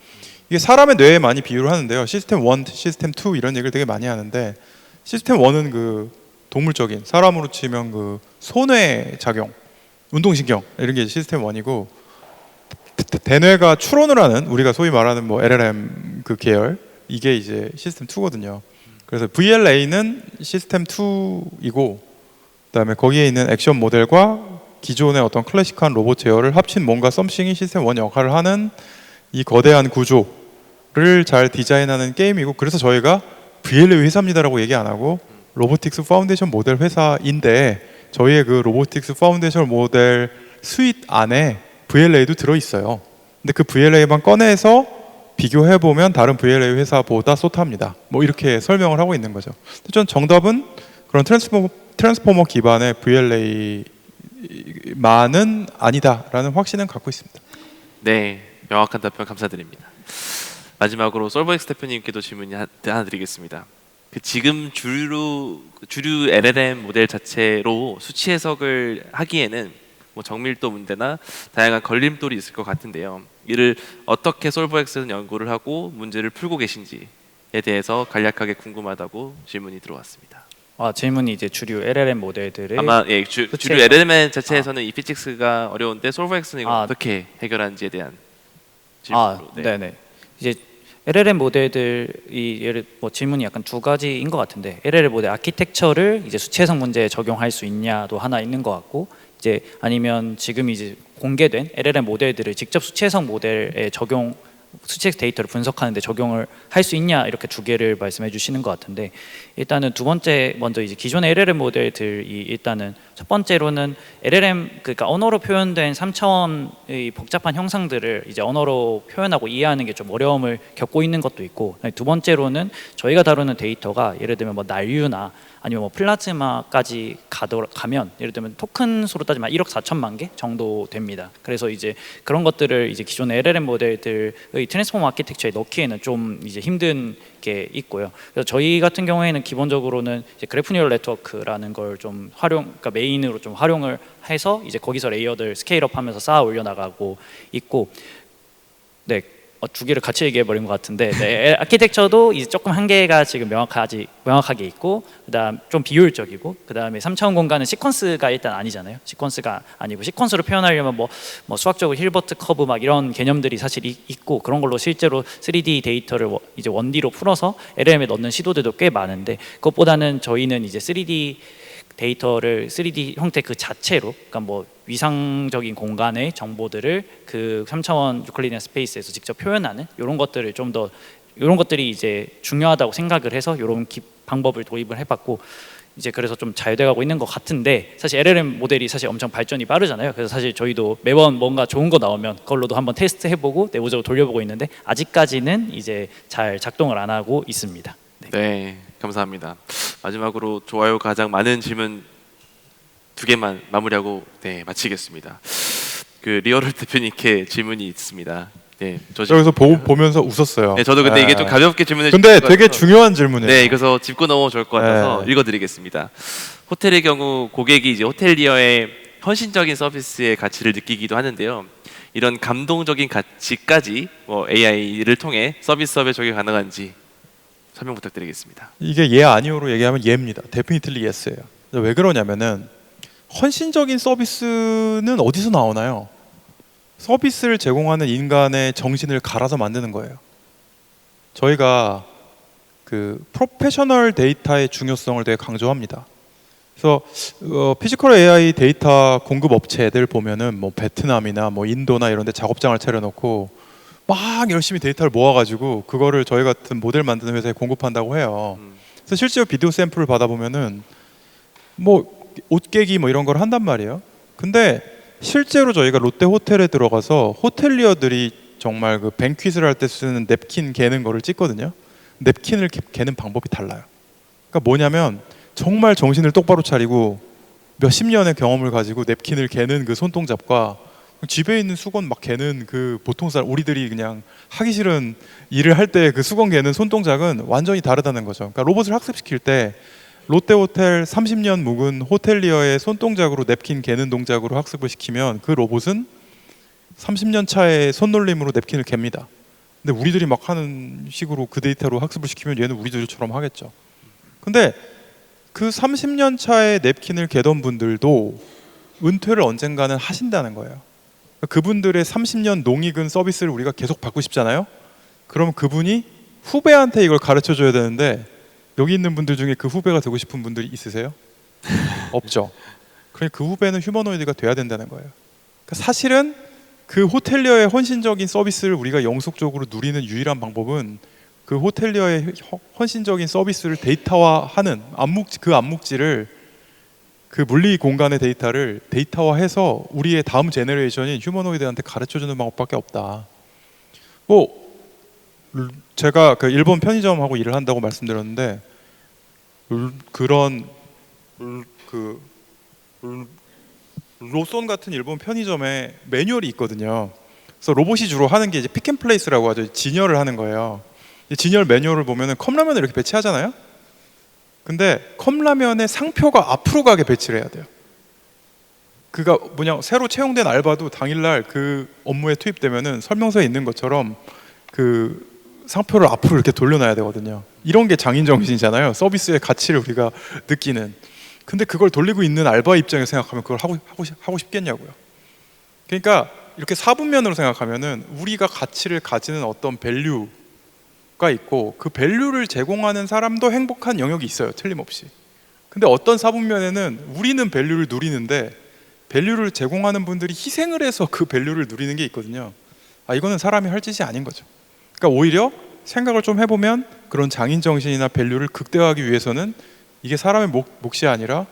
E: 이게 사람의 뇌에 많이 비유를 하는데요. 시스템 1, 시스템 2 이런 얘기를 되게 많이 하는데 시스템 1은 그 동물적인 사람으로 치면 그 소뇌 작용, 운동신경 이런 게 시스템 1이고 대뇌가 추론을 하는 우리가 소위 말하는 뭐 LLM 그 계열 이게 이제 시스템 2거든요. 그래서 VLA는 시스템 2이고 그다음에 거기에 있는 액션 모델과 기존의 어떤 클래식한 로봇 제어를 합친 뭔가 썸씽이 시스템 1 역할을 하는 이 거대한 구조를 잘 디자인하는 게임이고 그래서 저희가 VLA 회사입니다라고 얘기 안 하고 로보틱스 파운데이션 모델 회사인데 저희의 그 로보틱스 파운데이션 모델 스윗 안에 VLA도 들어있어요. 근데 그 VLA만 꺼내서 비교해 보면 다른 VLA 회사보다 쏟합니다. 뭐 이렇게 설명을 하고 있는 거죠. 전 정답은 그런 트랜스포머 기반의 VLA만은 아니다라는 확신은 갖고 있습니다.
A: 네, 명확한 답변 감사드립니다. 마지막으로 솔버엑스 대표님께도 질문이 하나 드리겠습니다. 그 지금 주류 LLM 모델 자체로 수치 해석을 하기에는 뭐 정밀도 문제나 다양한 걸림돌이 있을 것 같은데요. 이를 어떻게 솔버엑스는 연구를 하고 문제를 풀고 계신지에 대해서 간략하게 궁금하다고 질문이 들어왔습니다.
D: 질문이 이제 주류 LLM 모델들의
A: 아마 예, 주류 LLM 자체에서는 이 피직스가 어려운데 솔버엑스는 이걸
D: 아.
A: 어떻게 해결하는지에 대한 질문으로.
D: 네네. 이제 LLM 모델들이 예를 뭐 질문이 약간 두 가지인 것 같은데 LLM 모델 아키텍처를 이제 수치 해석 문제에 적용할 수 있냐도 하나 있는 것 같고 이제 아니면 지금 이제 공개된 LLM 모델들을 직접 수치 해석 모델에 적용 수치 해석 데이터를 분석하는데 적용을 할 수 있냐 이렇게 두 개를 말씀해 주시는 것 같은데 일단은 두 번째 먼저 이제 기존의 LLM 모델들이 일단은 첫 번째로는 LLM 그러니까 언어로 표현된 3차원의 복잡한 형상들을 이제 언어로 표현하고 이해하는 게 좀 어려움을 겪고 있는 것도 있고 두 번째로는 저희가 다루는 데이터가 예를 들면 뭐 난류나 아니면 뭐 플라즈마까지 가면 예를 들면 토큰 수로 따지면 1억 4천만 개 정도 됩니다. 그래서 이제 그런 것들을 이제 기존의 LLM 모델들의 트랜스포머 아키텍처에 넣기에는 좀 이제 힘든 게 있고요. 그래서 저희 같은 경우에는 기본적으로는 이제 그래프 뉴럴 네트워크라는 걸 좀 그러니까 메인으로 좀 활용을 해서 이제 거기서 레이어들 스케일업하면서 쌓아 올려 나가고 있고, 네. 두 개를 같이 얘기해 버린 것 같은데 네, 아키텍처도 이제 조금 한계가 지금 명확하게 있고 그다음 좀 비효율적이고 그다음에 3차원 공간은 시퀀스가 일단 아니잖아요. 시퀀스가 아니고 시퀀스로 표현하려면 뭐 수학적으로 힐버트 커브 막 이런 개념들이 사실 있고 그런 걸로 실제로 3D 데이터를 이제 1D로 풀어서 LLM에 넣는 시도들도 꽤 많은데 그것보다는 저희는 이제 3D 데이터를 3D 형태 그 자체로 그러니까 뭐 위상적인 공간의 정보들을 그 3차원 유클리디안 스페이스에서 직접 표현하는 이런 것들을 좀 더 이런 것들이 이제 중요하다고 생각을 해서 이런 방법을 도입을 해봤고 이제 그래서 좀 잘 돼가고 있는 것 같은데 사실 LLM 모델이 사실 엄청 발전이 빠르잖아요. 그래서 사실 저희도 매번 뭔가 좋은 거 나오면 그걸로도 한번 테스트 해보고 내부적으로 돌려보고 있는데 아직까지는 이제 잘 작동을 안 하고 있습니다.
A: 네, 감사합니다. 마지막으로 좋아요 가장 많은 질문 두 개만 마무리하고 네 마치겠습니다. 그 리얼월 대표님께 질문이 있습니다. 네,
E: 여기서 보면서 웃었어요.
A: 네, 저도 근데 이게 좀 가볍게 질문해
E: 근데
A: 주셔서
E: 되게 중요한 질문이에요.
A: 네, 그래서 짚고 넘어 좋을 것 같아서
E: 네.
A: 읽어드리겠습니다. 호텔의 경우 고객이 이제 호텔리어의 헌신적인 서비스의 가치를 느끼기도 하는데요. 이런 감동적인 가치까지 뭐 AI를 통해 서비스업에 적용 가능한지 설명 부탁드리겠습니다.
E: 이게 예 아니오로 얘기하면 예입니다. 데피니틀리 예스예요. 왜 그러냐면은 헌신적인 서비스는 어디서 나오나요? 서비스를 제공하는 인간의 정신을 갈아서 만드는 거예요. 저희가 그 프로페셔널 데이터의 중요성을 되게 강조합니다. 그래서 피지컬 AI 데이터 공급 업체들 보면은 뭐 베트남이나 뭐 인도나 이런 데 작업장을 차려놓고 막 열심히 데이터를 모아가지고 그거를 저희 같은 모델 만드는 회사에 공급한다고 해요. 그래서 실제로 비디오 샘플을 받아보면은 뭐 옷깨기 뭐 이런 걸 한단 말이에요. 근데 실제로 저희가 롯데 호텔에 들어가서 호텔리어들이 정말 그 뱅퀴즈를 할 때 쓰는 냅킨 개는 거를 찍거든요. 냅킨을 개는 방법이 달라요. 그러니까 뭐냐면 정말 정신을 똑바로 차리고 몇십 년의 경험을 가지고 냅킨을 개는 그 손동작과 집에 있는 수건 막 개는 그 보통 사람 우리들이 그냥 하기 싫은 일을 할 때 그 수건 개는 손동작은 완전히 다르다는 거죠. 그러니까 로봇을 학습시킬 때 롯데호텔 30년 묵은 호텔리어의 손동작으로 냅킨 개는 동작으로 학습을 시키면 그 로봇은 30년 차의 손놀림으로 냅킨을 갭니다. 근데 우리들이 막 하는 식으로 그 데이터로 학습을 시키면 얘는 우리들처럼 하겠죠. 근데 그 30년 차에 냅킨을 개던 분들도 은퇴를 언젠가는 하신다는 거예요. 그분들의 30년 농익은 서비스를 우리가 계속 받고 싶잖아요. 그럼 그분이 후배한테 이걸 가르쳐 줘야 되는데 여기 있는 분들 중에 그 후배가 되고 싶은 분들이 있으세요? 없죠. 그러니까 그 후배는 휴머노이드가 돼야 된다는 거예요. 그러니까 사실은 그 호텔리어의 헌신적인 서비스를 우리가 영속적으로 누리는 유일한 방법은 그 호텔리어의 헌신적인 서비스를 데이터화하는 그 암묵지를 그 물리 공간의 데이터를 데이터화해서 우리의 다음 제너레이션인 휴머노이드한테 가르쳐주는 방법밖에 없다. 뭐 제가 그 일본 편의점하고 일을 한다고 말씀드렸는데 그런 그 로손 같은 일본 편의점에 매뉴얼이 있거든요. 그래서 로봇이 주로 하는 게 이제 픽앤플레이스라고 하죠. 진열을 하는 거예요. 진열 매뉴얼을 보면은 컵라면을 이렇게 배치하잖아요. 근데 컵라면의 상표가 앞으로 가게 배치를 해야 돼요. 그가 뭐냐 새로 채용된 알바도 당일날 그 업무에 투입되면은 설명서에 있는 것처럼 그 상표를 앞으로 이렇게 돌려놔야 되거든요. 이런 게 장인 정신이잖아요. 서비스의 가치를 우리가 느끼는. 근데 그걸 돌리고 있는 알바 입장에서 생각하면 그걸 하고 싶겠냐고요. 그러니까 이렇게 사분면으로 생각하면은 우리가 가치를 가지는 어떤 밸류가 있고 그 밸류를 제공하는 사람도 행복한 영역이 있어요. 틀림없이. 근데 어떤 사분면에는 우리는 밸류를 누리는데 밸류를 제공하는 분들이 희생을 해서 그 밸류를 누리는 게 있거든요. 이거는 사람이 할 짓이 아닌 거죠. 그러니까 오히려 생각을 좀 해보면 그런 장인 정신이나 밸류를 극대화하기 위해서는 이게 사람의 몫이 아니라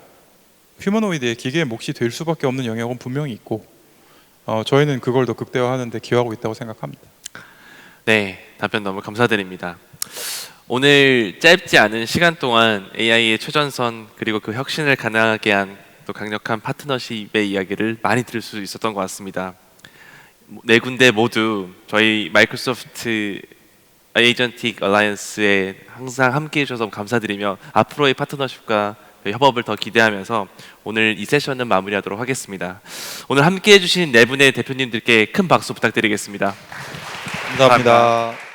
E: 휴머노이드의 기계의 몫이 될 수밖에 없는 영역은 분명히 있고 저희는 그걸 더 극대화하는 데 기여하고 있다고 생각합니다.
A: 네, 답변 너무 감사드립니다. 오늘 짧지 않은 시간 동안 AI의 최전선 그리고 그 혁신을 가능하게 한 또 강력한 파트너십의 이야기를 많이 들을 수 있었던 것 같습니다. 네 군데 모두 저희 마이크로소프트 에이전틱 얼라이언스에 항상 함께해 주셔서 감사드리며 앞으로의 파트너십과 협업을 더 기대하면서 오늘 이 세션은 마무리하도록 하겠습니다. 오늘 함께해 주신 네 분의 대표님들께 큰 박수 부탁드리겠습니다.
E: 감사합니다.